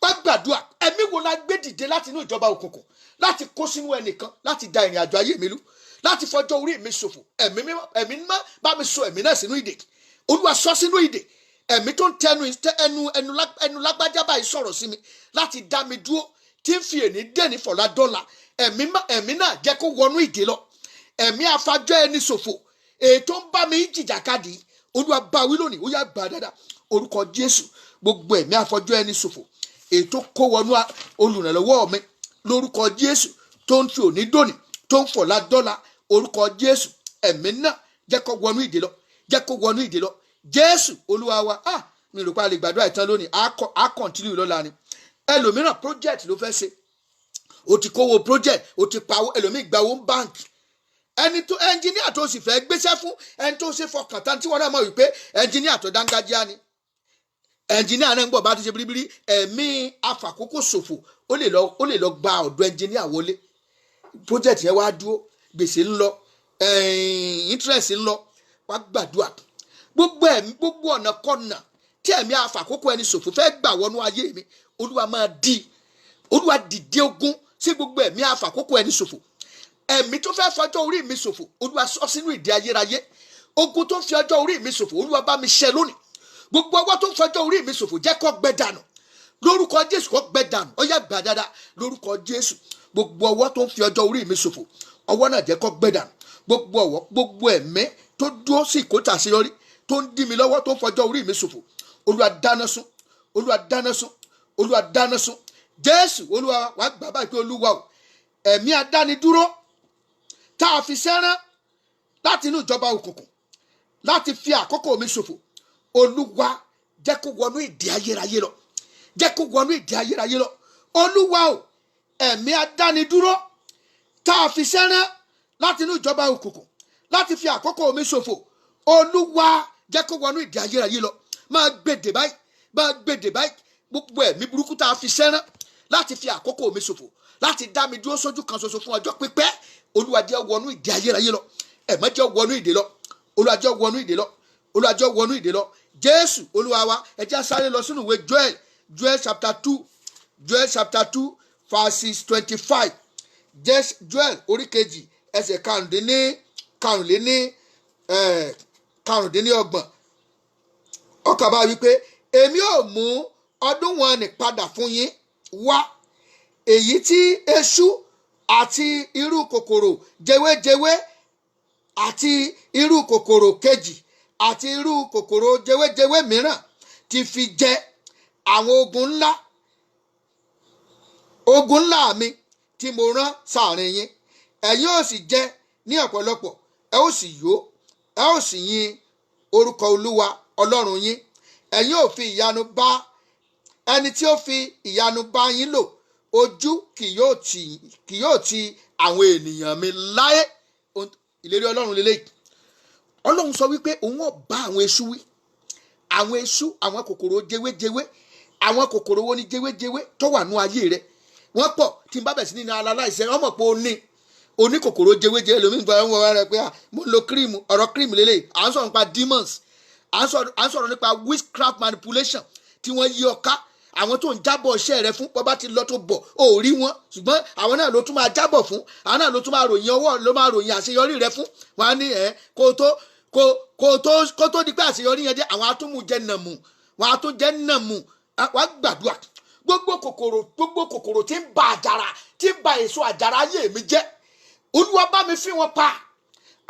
Wá gbàdúrà, ẹ̀mí wo la gbé dìde láti inú ìjọba òkùnkùn láti kó sínú ẹnìkan láti da ìrìn àjò ayé mi lú, láti fọjọ́ orí mi ṣòfò. Ẹ̀mí mímọ́ bá mi sọ ẹ̀mí náà sínú ìdè. Olúwa sọ sínú ìdè. Ẹ̀mí tó ń tẹnu ẹnu lágbájá báyìí sọ̀rọ̀ sí mi láti dá mi dúró, tí ń fi èní dẹ́ni fọ̀lá dọ́là. Ẹ̀mí náà jẹ́ kó wọnú ìdè lọ. Ẹ̀mí afajọ́ ẹni ṣòfò èyí tó ń bá mi jìjàkadì, Olúwa bá wí lónìí, ó yá gbà dáadáa orúkọ Jésù. Gbogbo ẹ̀mí afajọ́ ẹni ṣòfò èyí tó kó wọnú olùrànlọ́wọ́ mi lórúkọ Jésù, tó ń fi òní dòní, tó ń fọ̀lá dọ́là, orúkọ Jésù. Ẹ̀mí náà jẹ́ kó wọnú ìdè lọ, jẹ́ kó wọnú ìdè lọ. Jésù Olúwa wa. Mi rò pé a lè gbàdúrà ìtàn lónìí, a continue lọ́la ni. Ẹlòmíràn project ló fẹ́ ṣe, o ti kówó project, o ti pawó, ẹlòmíì gba owó báńkì. Ẹnjìníà tó sì fẹ́ gbéṣẹ́ fún ẹni tó ṣe fọkàn tán, tí wọ́n náà mọ̀ wípé ẹnjìníà tó dángájíá ni. Ẹnjìníà náà ń bọ̀ bá ti ṣe biribiri, ẹ̀mí afàkókò ṣòfò ó lè lọ gba ọ̀dọ̀ ẹnjìníà wọlé. Project yẹn wá dúró, gbèsè ń lọ, interest ń lọ. Wá gbàdúrà, gbogbo ọ̀nà kọ́nà tí ẹ̀mí afàkókò ẹni ṣòfò fẹ́ gbà wọnú ayé mi, Olúwa máa Olúwa dìde ogun sí gbogbo ẹ̀mí afàkókò ẹni ṣòfò. Ẹ̀mí tó fẹ́ fọjọ́ orí mi ṣòfò, Olúwa sọ sínú ìdè ayérayé. Ogun tó fi ọjọ́ orí mi ṣòfò, Olúwa bá mi ṣẹ́ lónìí. Gbogbo ọwọ́ tó fọjọ́ orí mi ṣòfò jẹ́ kó gbẹ dànù lórúkọ Jésù, kó gbẹ dànù. Ó yá gbà dáadáa lórúkọ Jésù. Gbogbo ọwọ́ tó ń fi ọjọ́ orí mi ṣòfò, ọwọ́ náà jẹ́ kó gbẹ dànù. Gbogbo ẹ̀mí tó dúró sí ìkótà àṣeyọrí tó ń dí mi lọ́wọ́, tó ń fọjọ́ orí mi ṣòfò, Olúwa dáná sun, Olúwa dáná sun, Olúwa dáná sun. Jésù Olúwa wá gbà báyìí pé Olúwa o, ẹ̀mí adánidúró tá a fi sẹ́rán láti inú ìjọba òkùnkùn láti fi àkókò mi ṣòfò, Olúwa jẹ́ kó wọnú ìdè ayérayé lọ, jẹ́ kó wọnú ìdè ayérayé lọ. Olúwa o, ẹ̀mí adánidúró tá a fi sẹ́rán láti inú ìjọba òkùnkùn láti fi àkókò mi ṣòfò, Olúwa jẹ́ kó wọnú ìdè ayérayé lọ. Máa gbèdè báyìí, máa gbèdè báyìí. Gbogbo ẹ̀mí burúkú tá a fi sẹ́rán láti fi àkókò mi ṣòfò, láti dá mi dúró sójú kan ṣoṣo fún ọjọ́ pípẹ́, Olúwa jẹ́ wọnú ìdè ayérayé lọ. Ẹ̀mí jẹ́ wọnú ìdè lọ, Olúwa jẹ́ wọnú ìdè lọ, Olúwa jẹ́ wọnú ìdè lọ. Jésù Olúwa wa. Ẹ jẹ́ sáré lọ sínú ìwé Joel chapter 2 verses 25. Joel orí kejì ẹsẹ̀ karùndínlọ́gbọ̀n. Ọkà bá wípé èmi ò mú ọdún wọn ní padà fún yín wá, èyí tí eṣú àti irú kòkòrò jewéjewé àti irú kòkòrò kejì àti irú kòkòrò jewéjewé mìíràn ti fi jẹ àwọn ogun ńlá mi tí mo rán sáàrin yín. Ẹ̀yin ò sì jẹ ní ọ̀pọ̀lọpọ̀, ẹ ó sì yó, ẹ ó sì yin orúkọ Olúwa Ọlọ́run yín. Ẹ̀yin ò fi ìyanu bá ẹni tí ó fi ìyanu bá yín lò, ojú kì yóò ti àwọn ènìyàn mi láé. Ìlérí Ọlọ́run lélẹ́yìí. Ọlọ́run sọ wípé òun ò bá àwọn eṣú wí. Àwọn eṣú, àwọn kòkòrò jewéjewé, àwọn kòkòrò wo ni jewéjewé tó wà nú ayé rẹ. Wọ́n pọ̀, tí n bá bẹ̀ sí nínú aláìsẹ́, wọ́n mọ̀ pé oní kòkòrò jewéjewé lómi nípa ẹ̀wọ̀n rẹ̀ pé mo ń lo kírímù, ọ̀rọ̀ kírímù lélẹ́yìí. À ń sọ̀rọ̀ nípa demons, à ń sọ̀rọ̀ nípa witchcraft manipulation tí wọ́n yí ọká. àwọn tó ń jábọ̀ iṣẹ́ rẹ fún bọ́bá ti lọ tó bọ̀ ò rí wọn ṣùgbọ́n àwọn náà ló tún máa jábọ̀ fún àwọn náà ló tún máa ròyìn ọwọ́ ló máa ròyìn àṣeyọrí rẹ fún wọn á ní kó tó di pé àṣeyọrí yẹn dé àwọn atúmùjẹ nàmù wọn àtúnjẹ nàmù wọn gbàdúrà gbogbo kòkòrò tí ń ba àjàrà tí ń ba èso àjàrà ayé mi jẹ́ Olúwa bá mi fi wọn pa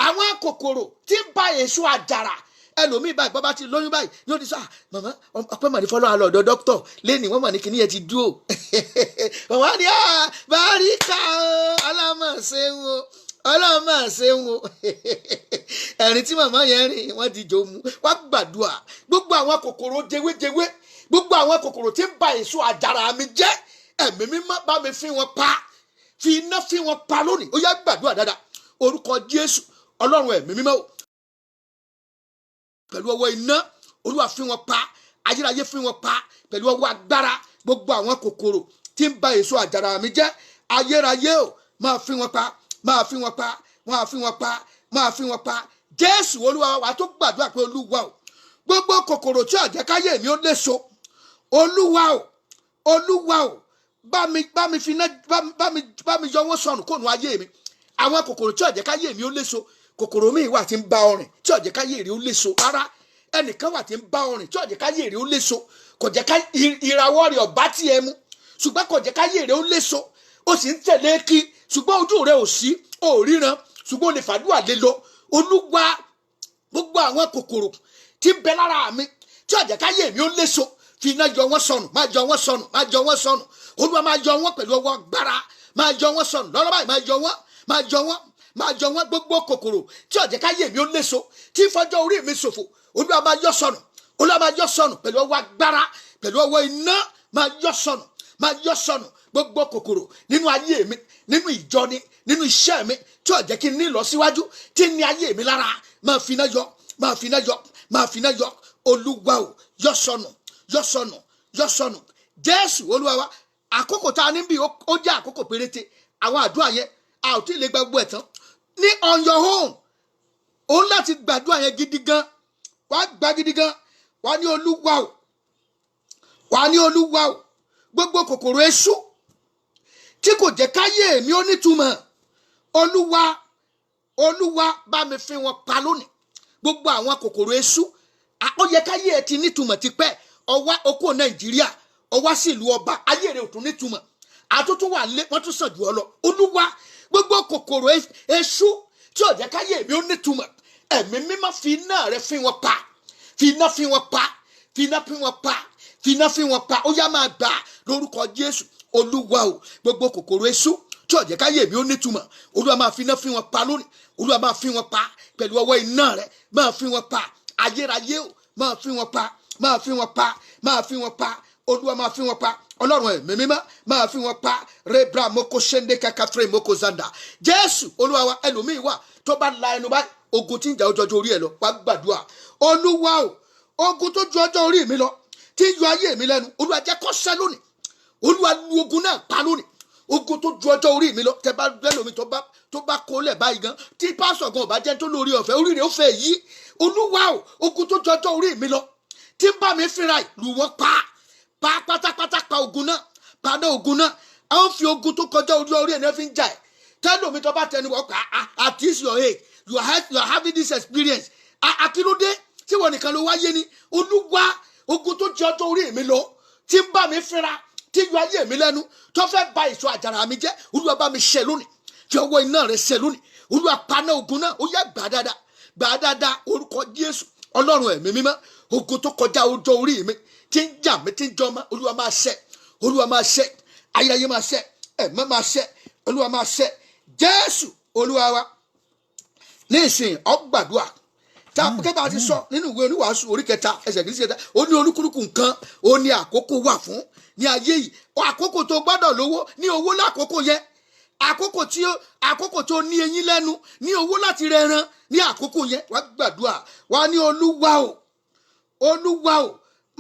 àwọn kòkòrò tí ń ba èso àjàrà ẹlòmíì báyìí bọ́ bá ti lóyún báyìí ní ó ti sọ màmá ọpẹ́ màní fọlọ́ àlọ́ ọ̀dọ̀ dókítọ̀ lẹ́ni wọ́n mà ní kíní yẹn ti dúró wọ́n á ní báríkà ọlọ́mọ̀ọ́sẹ́wọ̀n ẹ̀rín tí màmá yẹn rìn wọ́n ti jò mú wá gbàdúrà gbogbo àwọn kòkòrò jewéjewé gbogbo àwọn kòkòrò tí ń ba èso àjàrà mi jẹ́ ẹ̀mí mímọ́ bá mi fi wọn pa fi iná fi wọn pa lónìí ó yá gbàdúrà dáadáa orúkọ Jésù Ọlọ́run ẹ̀mí mímọ́ pẹ̀lú ọwọ́ iná Olúwa fi wọn pa ayérayé fi wọn pa pẹ̀lú ọwọ́ agbára gbogbo àwọn kòkòrò tí ń ba èso àjàrà mi jẹ́ ayérayé o máa fi wọn pa máa fi wọn pa máa fi wọn pa máa fi wọn pa Jésù Olúwa wa tó gbàdúrà pé Olúwa o gbogbo kòkòrò tí ó jẹ́ káyé mi ó léso Olúwa o bá mi fi iná bá mi yọ wọ́n sọnù kóònù ayé mi àwọn kòkòrò tí ó jẹ́ káyé mi ó léso kòkòrò míì wà tí ń bá ọrìn tí ó jẹ́ káyé rẹ̀ ó léso rárá ẹnìkan wà tí ń bá ọrìn tí ó jẹ́ káyé rẹ̀ ó léso kò jẹ́ ká ìràwọ̀ rẹ̀ ọ̀bá tí ẹ mú ṣùgbọ́n kò jẹ́ káyé rẹ̀ ó léso ó sì ń tẹ̀lé kí ṣùgbọ́n ojú rẹ̀ ò sí ò ríran ṣùgbọ́n o lè fàdúrà lé lọ Olúwa gbogbo àwọn kòkòrò tí ń bẹ lára mi tí ó jẹ́ káyé mi ó léso fi iná yọ wọ́n sọnù máa yọ wọ́n sọnù máa yọ wọ́n sọnù Olúwa máa yọ wọ́n pẹ̀lú ọwọ́ agbára máa yọ wọ́n sọnù lọ́rọ̀ báyìí máa yọ wọ́n gbogbo kòkòrò tí ó jẹ́ káyé mi ó léso tí fọjọ́ orí mi ṣòfò Olúwa máa yọ sọnù Olúwa máa yọ sọnù pẹ̀lú ọwọ́ agbára pẹ̀lú ọwọ́ iná máa yọ sọnù gbogbo kòkòrò nínú ayé mi nínú ìjọ ni nínú iṣẹ́ mi tí ó jẹ́ kí n ní ìlọsíwájú tí ní ayé mi lára máa fi iná yọ Olúwa o yọ sọnù Jésù Olúwa wa àkókò tá a ní bí ó jẹ́ àkókò péréte àwọn àdúrà yẹn a ò tí ì lè gba gbogbo ẹ̀ tán ní on your own òun láti gbàdúrà yẹn gidi gan wàá gbà gidi gan wàá ní Olúwa o gbogbo kòkòrò èṣù tí kò jẹ́ káyé mi ó nítumọ̀ Olúwa bá mi fi wọn pa lónìí gbogbo àwọn kòkòrò èṣù ó yẹ káyé ẹ ti nítumọ̀ tipẹ́ ọwá okó Nàìjíríà ọwá sí ìlú ọba ayé rẹ ò tún nítumọ̀ àtúntún wà lé wọ́n tún sàn jù ọ lọ Olúwa gbogbo kòkòrò èṣù tí ó jẹ́ káyé mi ó nítumọ̀ ẹ̀mí mímọ́ fi iná rẹ fi wọn pa fi iná fi wọn pa ó yá máa gbà lórúkọ Jésù Olúwa o gbogbo kòkòrò èṣù tí ó jẹ́ káyé mi ó nítumọ̀ Olúwa máa fi iná fi wọn pa lónìí Olúwa máa fi wọn pa pẹ̀lú ọwọ́ iná rẹ máa fi wọn pa ayérayé o máa fi wọn pa Olúwa máa fi wọn pa Ọlọ́run ẹ̀mí mímọ́ máa fi wọn pa rebra moko sende kakafre moko zanda Jésù Olúwa wa ẹlòmíì wà tó bá la ẹnu báyìí ogun tí ń jà ọjọ́ orí ẹ lọ wá gbàdúrà Olúwa o ogun tó ju ọjọ́ orí mi lọ tí ń yọ ayé mi lẹ́nu Olúwa jẹ́ kó ṣẹ lónìí Olúwa lu ogun náà pa lónìí ogun tó ju ọjọ́ orí mi lọ tẹ bá lẹ́lòmí tó bá kó lẹ̀ báyìí gan tí pásọ̀ gan ọ̀bá jẹ́ tó lórí ọ̀fẹ́ orí rẹ̀ ó fẹ́ yí Olúwa o ogun tó ju ọjọ́ orí mi lọ tí ń bá mi fínra lù wọ́n pa pátápátá pa ogun náà padà ogun náà àwọn fi ogun tó kọjá orí ẹ̀ náà fi ń jà ẹ̀ tẹ́lòmí tó bá tẹnu wọ́n pa at this your age you are having this experience àkínúdé tí wọ́n nìkan ló wáyé ni Olúwa ogun tó ju ọjọ́ orí mi lọ tí ń bá mi fínra tí yọ ayé mi lẹ́nu tó fẹ́ ba èso àjàrà mi jẹ́ Olúwa bá mi ṣẹ́ lónìí fi ọwọ́ iná rẹ̀ ṣẹ́ lónìí Olúwa paná ogun náà ó yá gbà dáadáa orúkọ Jésù Ọlọ́run ẹ̀mí mímọ́ ogun tó kọjá ọjọ́ orí mi tí ń jà mí tí ń jọmọ́ Olúwa máa ṣẹ́ ayẹyẹ máa ṣẹ́ ẹ̀mọ́ máa ṣẹ́ Olúwa máa ṣẹ́ Jésù Olúwa wa ní ìsìn ọgbàdúà tá a bá ti sọ nínú ìwé Oníwàásù orí 3 ẹsẹ̀ kìí ṣe ó ní olúkúlùkù nǹkan ó ní àkókò wà fún ní ayé yìí àkókò tó gbọ́dọ̀ lówó ní owó lákòókò yẹn àkókò tó ní eyín lẹ́nu ní owó láti rẹran ní àkókò yẹn wá gbàdúrà wá ní Olúwa o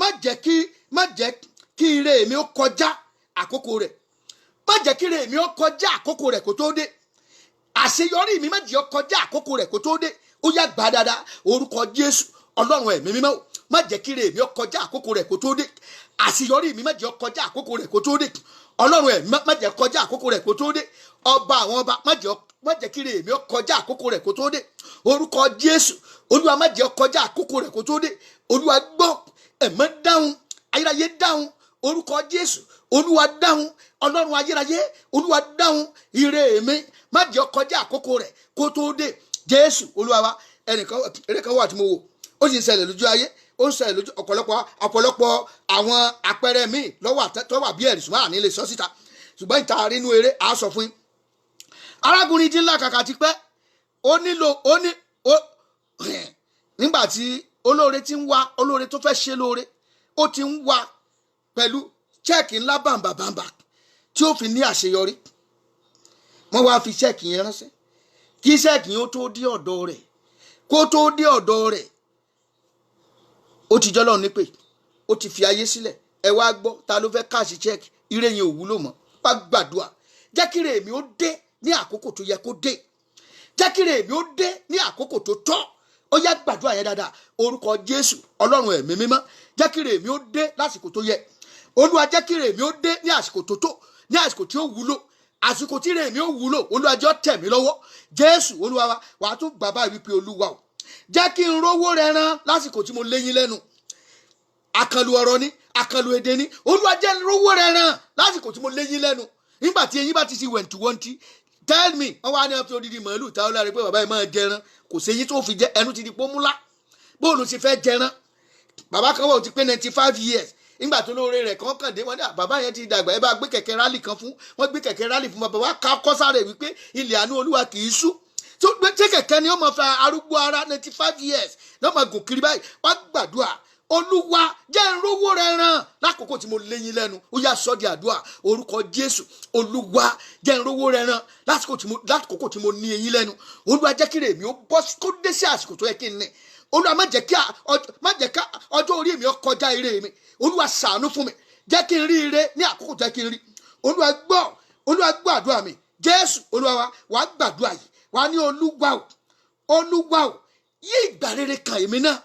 má jẹ́ kí ire mi ó kọjá àkókò rẹ̀ má jẹ́ kí ire mi ó kọjá àkókò rẹ̀ kó tó dé àṣeyọrí mi má jẹ́ ó kọjá àkókò rẹ̀ kó tó dé ó yá gbà dáadáa orúkọ Jésù Ọlọ́run ẹ̀mí mímọ́ má jẹ́ kí ire mi ó kọjá àkókò rẹ̀ kó tó dé, àṣeyọrí mi má jẹ́ ó kọjá àkókò rẹ̀ kó tó dé, ọlọ́run ẹ̀ má jẹ́ kọjá àkókò rẹ̀ kó tó dé, ọba àwọn ọba má jẹ́ kí ire mi ó kọjá àkókò rẹ̀ kó tó dé, orúkọ Jésù olúwa má jẹ́ ó kọjá àkókò rẹ̀ kó tó dé, olúwa gbọ́, ẹ̀mọ́ dáhùn, ayérayé dáhùn, orúkọ Jésù olúwa dáhùn, ọlọ́run ayérayé olúwa dáhùn, ire mi má jẹ́ ó kọjá àkókò rẹ̀ kó tó dé, Jésù olúwa wa. Ẹnìkan eré kan wà tí mo wò, ó sì ń ṣẹlẹ̀ lójú ayé, ó ń ṣẹlẹ̀ lójú ọ̀pọ̀lọpọ̀ àwọn àpẹẹrẹ míì lọ́wọ́ tó wà bí ẹ̀rí ṣùgbọ́n àní lè sọ síta, ṣùgbọ́n ìta nínú eré á sọ fún yín. Arákùnrin tí ń làkàkà ti pẹ́, nígbà tí olóore ti ń wá, olóore tó fẹ́ ṣe lóore, ó ti ń wá pẹ̀lú chẹ́ẹ̀kì ńlá bàǹbàǹbà tí ó fi ní àṣeyọrí. Wọ́n wá fi chẹ́ẹ̀kì yẹn ránṣẹ́, kí chẹ́ẹ̀kì yẹn ó tó dé ọ̀dọ̀ rẹ̀, kó tó dé ọ̀dọ̀ rẹ̀ ó ti jọ́lọ́ nípè, ó ti fi ayé sílẹ̀. Ẹ wá gbọ́, ta ló fẹ́ káàṣì chẹ́ẹ̀kì? Ire yẹn ò wúlò mọ́. Wá gbàdúrà, jẹ́ kí ire mi ó dé ní àkókò tó yẹ kó dé, jẹ́ kí ire mi ó dé ní àkókò tó tọ́. Ó yá gbàdúrà yẹn dáadáa, orúkọ Jésù ọlọ́run ẹ̀mí mímọ́, jẹ́ kí ire mi ó dé lásìkò tó yẹ. Olúwa jẹ́ kí ire mi ó dé ní àsìkò tó tó, ní àsìkò tí ó wúlò, àsìkò tí ire mi ó wúlò. Olúwa jẹ́ ó tẹ̀ mí lọ́wọ́, Jésù olúwa wa. Wàá tún bàbá wípé olúwa o, jẹ́ kí n rówó rẹ rán lásìkò tí mo léyìn lẹ́nu. Àkànlù ọ̀rọ̀ ni, àkànlù èdè ni, olúwa jẹ́ n rówó rẹ rán lásìkò tí mo léyìn lẹ́nu. Nígbà tí eyín bá ti ṣe wẹ̀ntúwọ́ntí, tell me, wọ́n wá ní ọ̀pẹ odidi màálù táwọn lára pé bàbá yìí máa jẹran, kò sí eyín tó fi jẹ, ẹnu ti di pómúlá, bóòlù ti fẹ́ jẹran. Bàbá kan wọ̀ ó ti pé 95 years, nígbà tó lóore rẹ̀ kan kàn dé, wọ́n ní bàbá yẹn ti dàgbà, ẹ bá gbé kẹ̀kẹ́ rálì kan fún, wọ́n gbé kẹ̀kẹ́ rálì fún bàbá wa ká kọ́sáré wípé ilẹ̀ àánú olúwa kì í sú. Tó gbé kẹ̀kẹ́ ni ó máa fa arúgbó ara 95 years ló máa gùn kiri báyìí. Wá gbàdúrà, olúwa jẹ́ n rówó rẹ rán lákòókò tí mo léyìn lẹ́nu. Ó yá sọ di àdúrà, orúkọ Jésù, olúwa jẹ́ n rówó rẹ rán lákòókò tí mo ní eyín lẹ́nu. Olúwa jẹ́ kí ire mi ó bọ́ kó dé sí àsìkò tó yẹ kí n ní. Olúwa má jẹ́ kí ọjọ́ orí mi ó kọjá ire mi. Olúwa ṣàánú fún mi, jẹ́ kí n rí ire ní àkókò jẹ́ kí n rí. Olúwa gbọ́ àdúrà mi, Jésù olúwa wa. Wàá gbàdúrà yìí, wàá ní olúwa o, yí ìgbà rere kan èmi náà,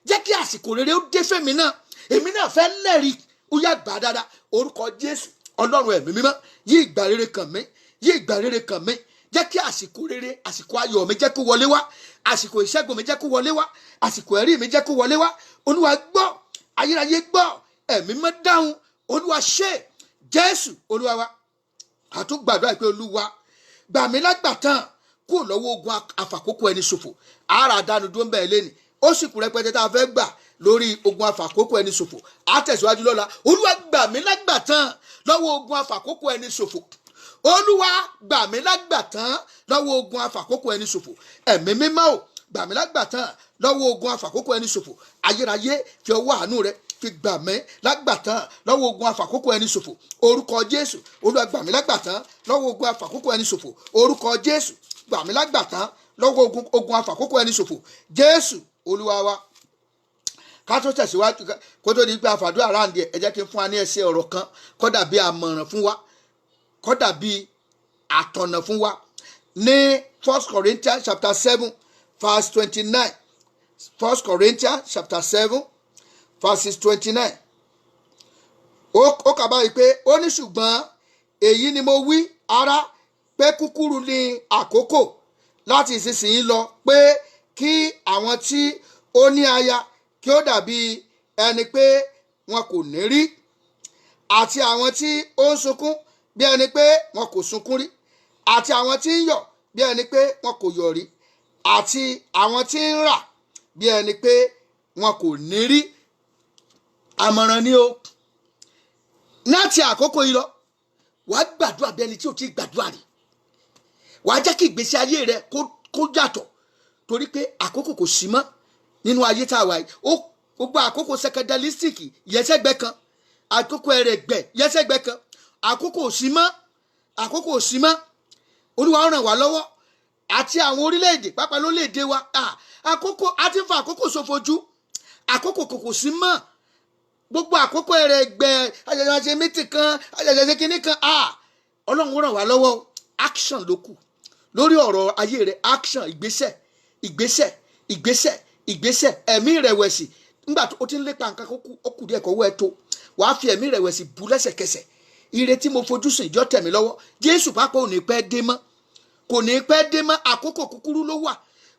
jẹ́ kí àsìkò rere ó dé fẹ́mi náà, èmi náà fẹ́ lẹ́rìí. Ó yá gbà dáadáa, orúkọ Jésù ọlọ́run ẹ̀mí mímọ́, yí ìgbà rere kan mi, yí ìgbà rere kan mi, jẹ́ kí àsìkò rere, àsìkò ayọ̀ mi jẹ́ kó wọlé wá, àsìkò ìṣẹ́gun mi jẹ́ kó wọlé wá, àsìkò ẹ̀rí mi jẹ́ kó wọlé wá. Olúwa gbọ́, ayérayé gbọ́, ẹ̀mí mímọ́ dáhùn, olúwa ṣe, Jésù olúwa wa. Àtúgbàdúrà pé olúwa gbà mí lágbàtàn kúrò lọ́wọ́ ogun àfàkókò ẹni ṣòfò. Ara àdánù dúró ń bẹ̀rẹ̀ lẹ́nu, ó sì kú rẹpẹtẹ tá a fẹ́ gbà lórí ogun àfàkókò ẹni ṣòfò. Á tẹ̀síwájú lọ́la. Olúwa gbà mí lágbàtàn lọ́wọ́ ogun àfàkókò ẹni ṣòfò. Olúwa gbà mí lágbàtàn lọ́wọ́ ogun àfàkókò ẹni ṣòfò. Ẹ̀mí mímọ́ o, gbà mí lágbàtàn lọ́wọ́ ogun àfàkókò ẹni ṣòfò. Ayérayé fi ọwọ́ àánú rẹ fi gbà mí lágbàtàn lọ́wọ́ ogun àfàkókò ẹni ṣòfò. Orúkọ Jésù, olúwa gbà mí lágbàtàn lọ́wọ́ ogun àfàkókò ẹni ṣòfò. Orúkọ Jésù, gbà mí lágbàtàn lọ́wọ́ ogun àfàkókò ẹni ṣòfò. Jésù olúwa wa. Ká tó tẹ̀síwájú, kó tó di pé àfàdúrà ráǹdì ẹ jẹ́ kí n fún wa ní ẹsẹ̀ ọ̀rọ̀ kan kó dàbí àmọ̀ràn fún wa, kó dàbí àtọ̀nà fún wa ní 1 Corinthians chapter 7 verse 29. 1 Corinthians chapter 7 verses 29. Ó kà báyìí pé ó ní ṣùgbọ́n èyí ni mo wí ará, pé kúkúrú ni àkókò láti ìsinsìnyí lọ, pé kí àwọn tí ó ní aya kí ó dàbí ẹni pé wọn kò ní rí, àti àwọn tí ó ń sunkún bí ẹni pé wọn kò sunkún rí, àti àwọn tí ń yọ̀ bí ẹni pé wọn kò yọ̀ rí, àti àwọn tí ń rà bí ẹni pé wọn kò ní rí. Àmọ̀ràn ni o, láti àkókò yìí lọ wàá gbàdúrà bí ẹni tí ò ti gbàdúrà rí. Wàá jẹ́ kí ìgbésí ayé rẹ kó yàtọ̀, torí pé àkókò kò sí mọ́ nínú ayé tá a wà yìí. Gbogbo àkókò secondalistic yẹsẹ̀gbẹ́ kan, àkókò ẹrẹ̀gbẹ́ yẹsẹ̀gbẹ́ kan, àkókò ò sí mọ́, àkókò ò sí mọ́. Olúwa ràn wá lọ́wọ́ àti àwọn orílẹ̀-èdè pápá lórílẹ̀-èdè wa. Àkókò a ti ń fa àkókò ṣòfò jù, àkókò kò sí mọ́. Gbogbo àkókò ẹrẹ̀gbẹ́ àjẹjẹ mítì kan, àjẹjẹ kínní kan. Ọlọ́run ràn wá lọ́wọ́. Action ló kù lórí ọ̀rọ̀ ayé rẹ̀. Action, ìgbésẹ̀, ìgbésẹ̀, ìgbésẹ̀, ìgbésẹ̀. Ẹ̀mí ìrẹ̀wẹ̀sì nígbà tó o ti ń lépa nǹkan ó kù díẹ̀ kọ́wọ́ ẹ tó wàá fi ẹ̀mí rẹ̀wẹ̀sì bu lẹ́sẹ̀kẹsẹ̀. Ire tí mo fojú sùn ìjọ tẹ̀ mí lọ́wọ́. Jésù pápá ò ní pẹ́ dé mọ́, kò ní pẹ́ dé mọ́. Àkókò kúkúrú ló wà,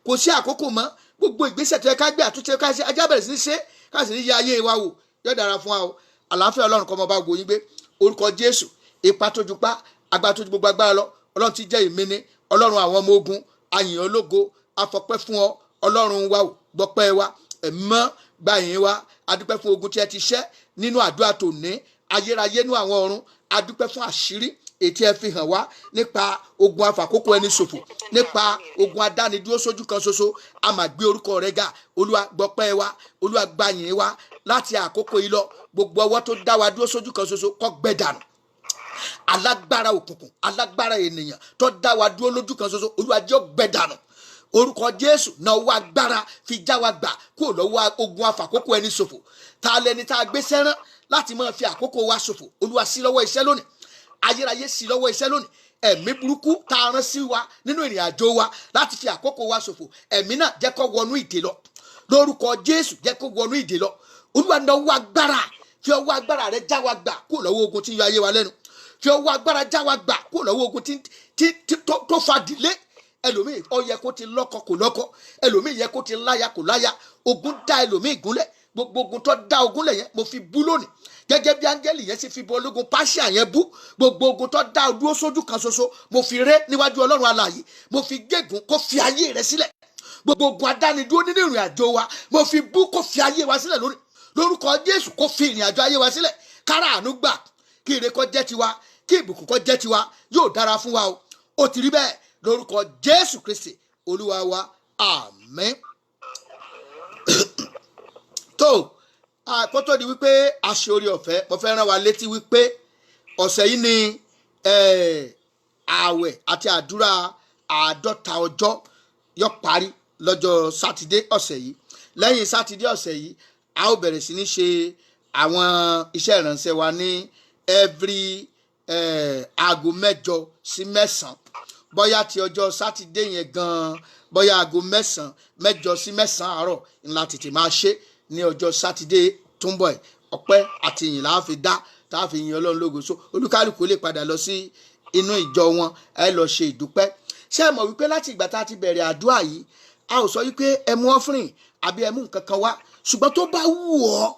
kò sí àkókò mọ́. Gbogbo ìgbésẹ̀ tó yẹ ká gbé, àtúnṣe ká ṣe, ajá bẹ̀rẹ̀ sí ní ṣe, ká sì ní yẹ ayé wa wò. Yóò dára fún wa o. Àlàáfíà Ọlọ́run kó máa bá gbogbo yín gbé. Orúkọ Jésù, ipa tó ju pa, agbára tó ju gbogbo agbára lọ. Ọlọ́run ti jẹ́ ìmíní, Ọlọ́run àwọn ọmọ ogun, àyìn ológo, afọpẹ́ fún ọ. Ọlọ́run wa ò gbọpẹ́ wa, ẹ̀mọ́ gbàyìn wa. Adúpẹ́ fún ogun tí ẹ ti ṣẹ́ nínú àdúrà tòní. Ayérayé nú àwọn ọ̀run, adúpẹ́ fún àṣírí ètí ẹ fi hàn wá nípa ogun afàkókò ẹni ṣòfò, nípa ogun adánidúró sójú kan ṣoṣo. A máa gbé orúkọ rẹ ga. Olúwa gbọpẹ́ wa, Olúwa gbàyìn wa. Láti àkókò yìí lọ, gbogbo ọwọ́ tó dá wa dúró sójú kan ṣoṣo kó gbẹ dànù. Alágbára òkùnkùn, alágbára ènìyàn tó dá wa dúró lójú kan ṣoṣo, Olúwa jẹ́ ó gbẹ dànù. Orúkọ Jésù náà wá agbára fi já wa gbà kúrò lọ́wọ́ ogun afàkókò ẹni ṣòfò. Ta lẹni tá a gbé sẹ́rán láti máa fi àkókò wa ṣòfò? Olúwa sí lọ́wọ́ iṣẹ́ lónìí. Ayérayé sí lọ́wọ́ iṣẹ́ lónìí. Ẹ̀mí burúkú tá a rán sí wa nínú ìrìn àjò wa láti fi àkókò wa ṣòfò, ẹ̀mí náà jẹ́ kó wọnú ìdè lọ. Lórúkọ Jésù jẹ́ kó wọnú ìdè lọ. Olúwa náà wá agbára, fi ọwọ́ agbára rẹ já wa gbà kúrò lọ́wọ́ ogun tí ń yọ ayé wa lẹ́nu. Fi ọwọ́ agbára já wa gbà kúrò lọ́wọ́ ogun tó fa dìlé. Ẹlòmíì ó yẹ kó ti lọ́kọ kò lọ́kọ, ẹlòmíì yẹ kó ti láya kò láya. Ogun dá ẹlòmíì gúnlẹ̀. Gbogbo ogun tó dá ogun lẹ̀ yẹn mo fi bú lónìí, gẹ́gẹ́ bí áńgẹ́lì yẹn sì fi bọ ológun Páṣíà yẹn bú. Gbogbo ogun tó dá dúró sójú kan ṣoṣo mo fi ré níwájú Ọlọ́run alààyè. Mo fi gégùn kó fi ayé rẹ sílẹ̀. Gbogbo ogun adánidúró nínú ìrìn àjò wa mo fi bú kó fi ayé wa sílẹ̀ lónìí. Lórúkọ Jésù kó fi ìrìn àjò ayé wa sílẹ̀. Kára àánú gbà, kí ire kó jẹ́ tiwa, kí ìbùkún kó jẹ́ tiwa. Yóò dára fún wa o. Ó ti rí bẹ́ẹ̀ lórúkọ Jésù Kristi Olúwa wa, àmín. Tó kó tó di wípé aṣọ orí ọ̀fẹ́, mo fẹ́ rán wa létí wípé ọ̀sẹ̀ yìí ni ààwẹ̀ àti àdúrà 50 ọjọ́ yóò parí lọ́jọ́ sátidé ọ̀sẹ̀ yìí. Lẹ́yìn sátidé ọ̀sẹ̀ yìí a ó bẹ̀rẹ̀ sí ní ṣe àwọn iṣẹ́ ìránṣẹ́ wa ní every aago 8 sí 9. Bóyá ti ọjọ́ sátidé yẹn gan-an, bóyá aago 8 sí 9 àárọ̀ ńlá tètè máa ṣe ní ọjọ́ sátidé tó ń bọ̀ ẹ̀. Ọpẹ́ àti ìyìn la fi dá, tá a fi yin Ọlọ́run lógo. So olúkálùkù lè padà lọ sí inú ìjọ wọn, ẹ lọ ṣe ìdúpẹ́. Ṣé ẹ mọ̀ wípé láti ìgbà tá a ti bẹ̀rẹ̀ àdúrà yìí, a ò sọ wípé ẹ mú offering àbí ẹ mú nǹkan kan wá, ṣùgbọ́n tó bá wù ọ́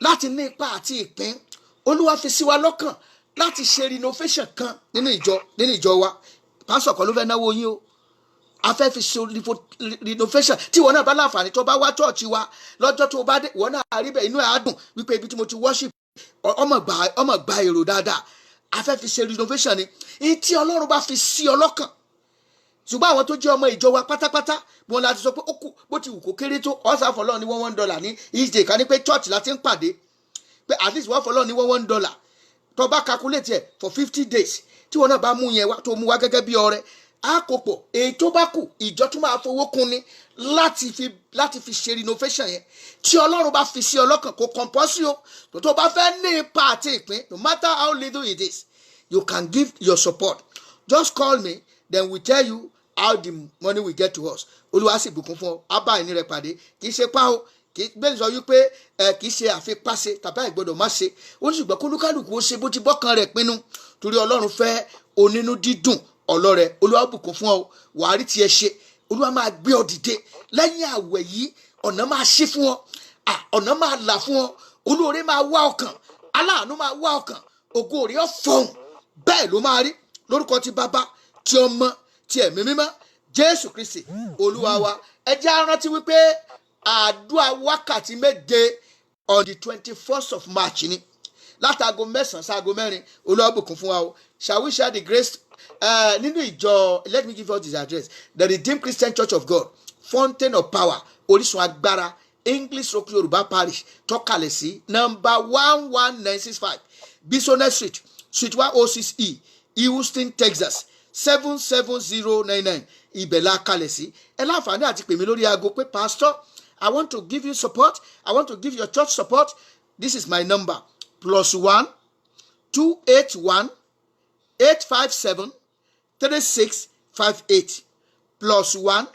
láti ní ipa àti ìpín, Olúwa fi sí wa lọ́kàn láti ṣe renovation kan nínú ìjọ wa. Pásọ̀ kan ló fẹ́ náwó yín o. A fẹ́ fi ṣe renovation. Tí ìwọ náà bá láǹfààní tó bá wá chọ́ọ̀chì wa lọ́jọ́ tó bá dé, ìwọ náà rí bẹ́ẹ̀, inú ẹ̀ á dùn wípé ibi tí mo ti worship ọmọ gba èrò dáadáa. A fẹ́ fi ṣe renovation ni. Ìyí tí Ọlọ́run bá fi sí ọ lọ́kàn. Ṣùgbọ́n àwọn tó jẹ́ ọmọ ìjọ wa pátápátá, wọn láti sọ pé ó kù bó ti wù kó kéré tó, ọ̀sán fọlọ́ ní $1 ní each day. Ká ní pé church láti ń pàdé, pé at least wọ́n fọlọ́ ní $1 tó bá calculate ẹ̀ for 50 days. Tí wọn náà bá mú yẹn wá tó mú wá gẹ́gẹ́ bí ọrẹ, á kó pọ̀. Èyí tó bá kù ìjọ tún máa fowó kún ni láti fi ṣe renovation yẹn. Tí Ọlọ́run bá fi sí ọlọ́kàn kó compulsory o. Tó bá fẹ́ ní ipa àti ìpín, no matter how little it is, you can give your support. Just call me, then we tell you how the money will get to us. Olúwa sì bùkún fún ọ, á bá ìní rẹ pàdé. Kì í ṣe pa o, kì í bẹ́ẹ̀ sọ wípé kì í ṣe àfipáṣe tàbí àìgbọ́dọ̀ má ṣe. Ó sì gbọ́ kó olúkálùkù ó ṣe bó ti bọ́kàn rẹ̀ pinnu. Torí Ọlọ́run fẹ́ onínú dídùn ọlọ́rẹ. Olúwa bùkún fún ọ, wàá rí tiẹ̀ ṣe. Olúwa máa gbé ọ dìde. Lẹ́yìn àwẹ̀ yìí, ọ̀nà máa ṣí fún ọ, ọ̀nà máa là fún ọ. Olóore máa wá ọkàn, aláàánú máa wá ọkàn, ògo rẹ̀ ó fọhùn. Bẹ́ẹ̀ ló máa rí lórúkọ ti Bàbá, ti Ọmọ, ti Ẹ̀mí Mímọ́, Jésù Kristi Olúwa wa. Ẹ jẹ́ á rántí wípé àdúrà wákàtí 7 on the 21st of March ni. Látago 9 sáago 4, Olúwa bùkún fún wa o. Shall we share the grace? Nínú ìjọ, let me give you this address. The Redeemed Christian Church of God, Fountain of Power, Orísun Agbára, English Rock Yorùbá Parish, tọ́kalẹ̀ sí number 11965, Bisonet Street, Suite 106E, Houston, Texas, 77099. Ibẹ̀ la kalẹ̀ sí. Ẹ láǹfààní àti pè mí lórí aago pé Pastor, I want to give you support. I want to give your church support. This is my number. +1 281 857 3658. +1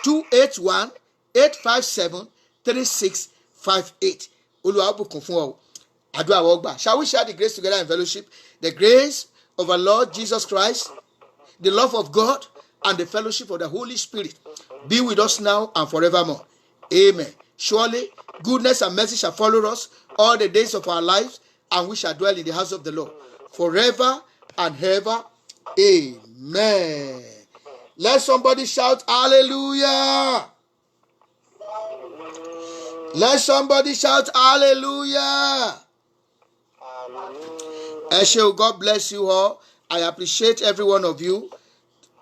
281 857 3658. 5:8. Olúwa bùkún fún ọ. Àdúrà wa gbà. Shall we share the grace together in fellowship? The grace of our Lord Jesus Christ, the love of God, and the fellowship of the Holy Spirit be with us now and forevermore. Amen. Surely goodness and mercy shall follow us all the days of our lives, and we shall dwell in the house of the Lord forever and ever. Amen. Let somebody shout hallelujah. Let somebody shout hallelujah. Eshe, God bless you all. I appreciate every one of you.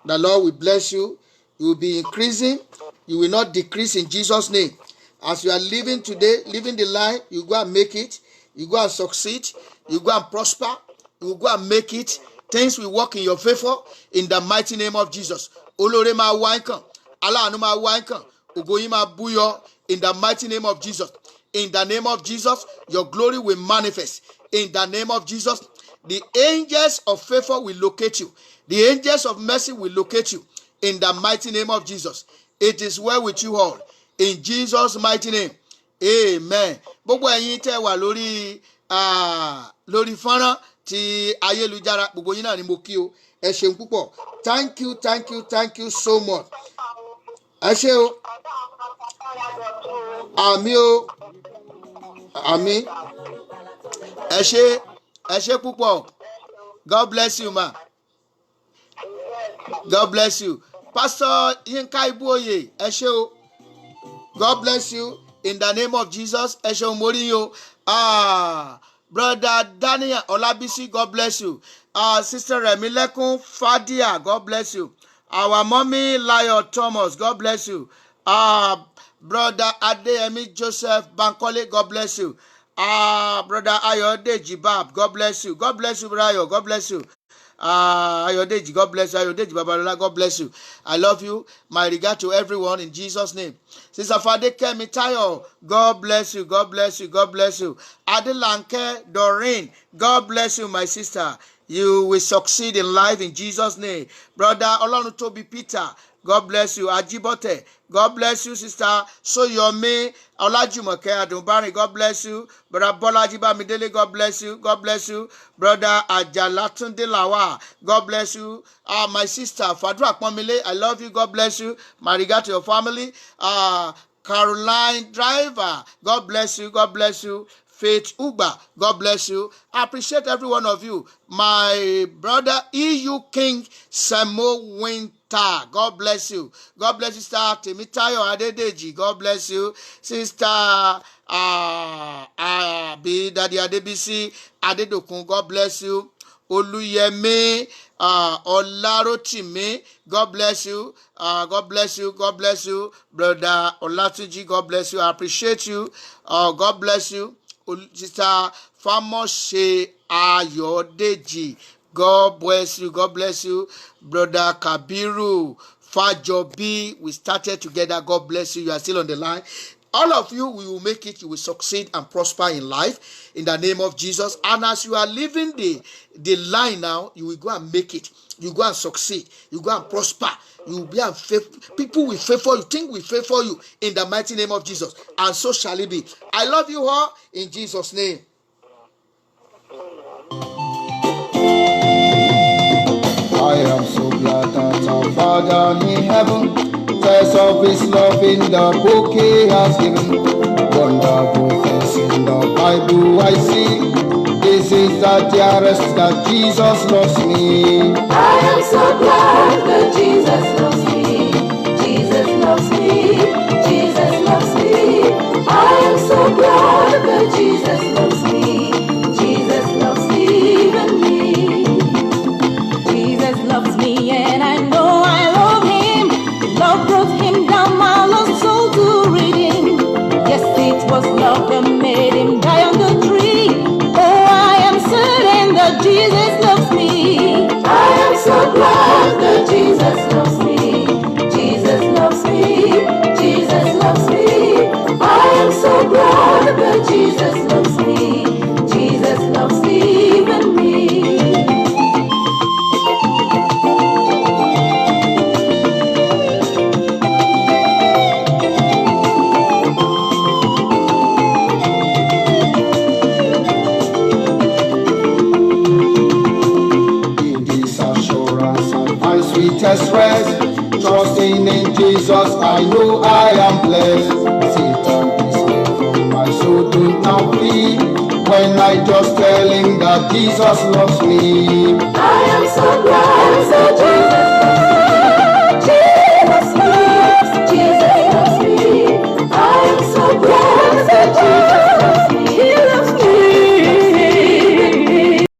The Lord will bless you. You will be increasing. You will not decrease in Jesus' name. As you are living today, living the life, you go and make it. You go and succeed. You go and prosper. You go and make it. Things will work in your favor in the mighty name of Jesus. Olore ma wa nkan, Aláàánú ma wa nkan, ògo yín ma búyọ in the mighty name of Jesus. In the name of Jesus, your glory will manifest. In the name of Jesus, the angels of favor will locate you. The angels of mercy will locate you. In the mighty name of Jesus. It is well with you all. In Jesus' mighty name. Amen. Gbogbo ẹ̀yin tẹ́ wà lórí fọ́nrán ti ayélujára, gbogbo yín náà ni mo kí o. Ẹ ṣeun púpọ̀. Thank you so much. Ẹ ṣé o. Àmín o. Àmín. Ẹ ṣé púpọ̀. God bless you, ma. God bless you. Pastor Yinka Ibuoye, ẹ ṣé o. God bless you in the name of Jesus. Ẹ ṣeun mo rí yín o. Brother Daniel Olabisi, God bless you. Sister Remilekun Fadia, God bless you. Our mommy Layo Thomas, God bless you. Brother Adeyemi Joseph Bankole, God bless you. Brother Ayodeji Bab, God bless you. God bless you, brother Ayo, God bless you. Ayodeji, God bless you. Ayodeji Babalola, God bless you. I love you. My regard to everyone in Jesus' name. Sister Fadekemi Tayo, God bless you. God bless you. God bless you. Adelanke Doreen, God bless you, my sister. You will succeed in life in Jesus' name. Brother Olonutobi Peter, God bless you. Ajibote, God bless you, sister Soyomi Olajumoke Adunbari, God bless you. Brother Bolaji Bamidele, God bless you. God bless you. Brother Ajalatunde Lawa, God bless you. My sister Fadra Akpomile, I love you. God bless you. My regard to your family. Caroline Driver, God bless you. God bless you. Faith Uba, God bless you. I appreciate every one of you. My brother EU King Samo Winter, God bless you. God bless you, Sister Temitayo Adedeji, God bless you. Sister Daddy Adebisi Adedokun, God bless you. Oluyemi Olarotimi, God bless you. God bless you. God bless you. Brother Olatuji, God bless you. I appreciate you. God bless you. Sister Famose Ayodeji, God bless you. God bless you. Brother Kabiru Fajobi, we started together. God bless you. You are still on the line. All of you, we will make it. You will succeed and prosper in life in the name of Jesus. And as you are living the line now, you will go and make it. You go and succeed. You go and prosper. You will be unfaithful. People will favor you. Things will favor you in the mighty name of Jesus. And so shall it be. I love you all in Jesus' name. I am so glad that our Father in heaven says of his love in the book he has given. Wonderful things in the Bible I see. This is the dearest that Jesus loves me. I am so glad that Jesus loves me. Jesus loves me. Jesus loves me. I am so glad that Jesus loves me. Jesus loves even me. Jesus loves me and I know I love him. Love brought him down my lost soul to redeem. Yes, it was love that made him die on the tree. Certain that Jesus loves me. I am so glad that Jesus loves me. Jesus loves me. Jesus loves me. I am so glad that Jesus loves me. sweetest rest. Trusting in Jesus, I know I am blessed. Satan is from my soul, do not flee. When I just tell him that Jesus loves me. I am so glad that Jesus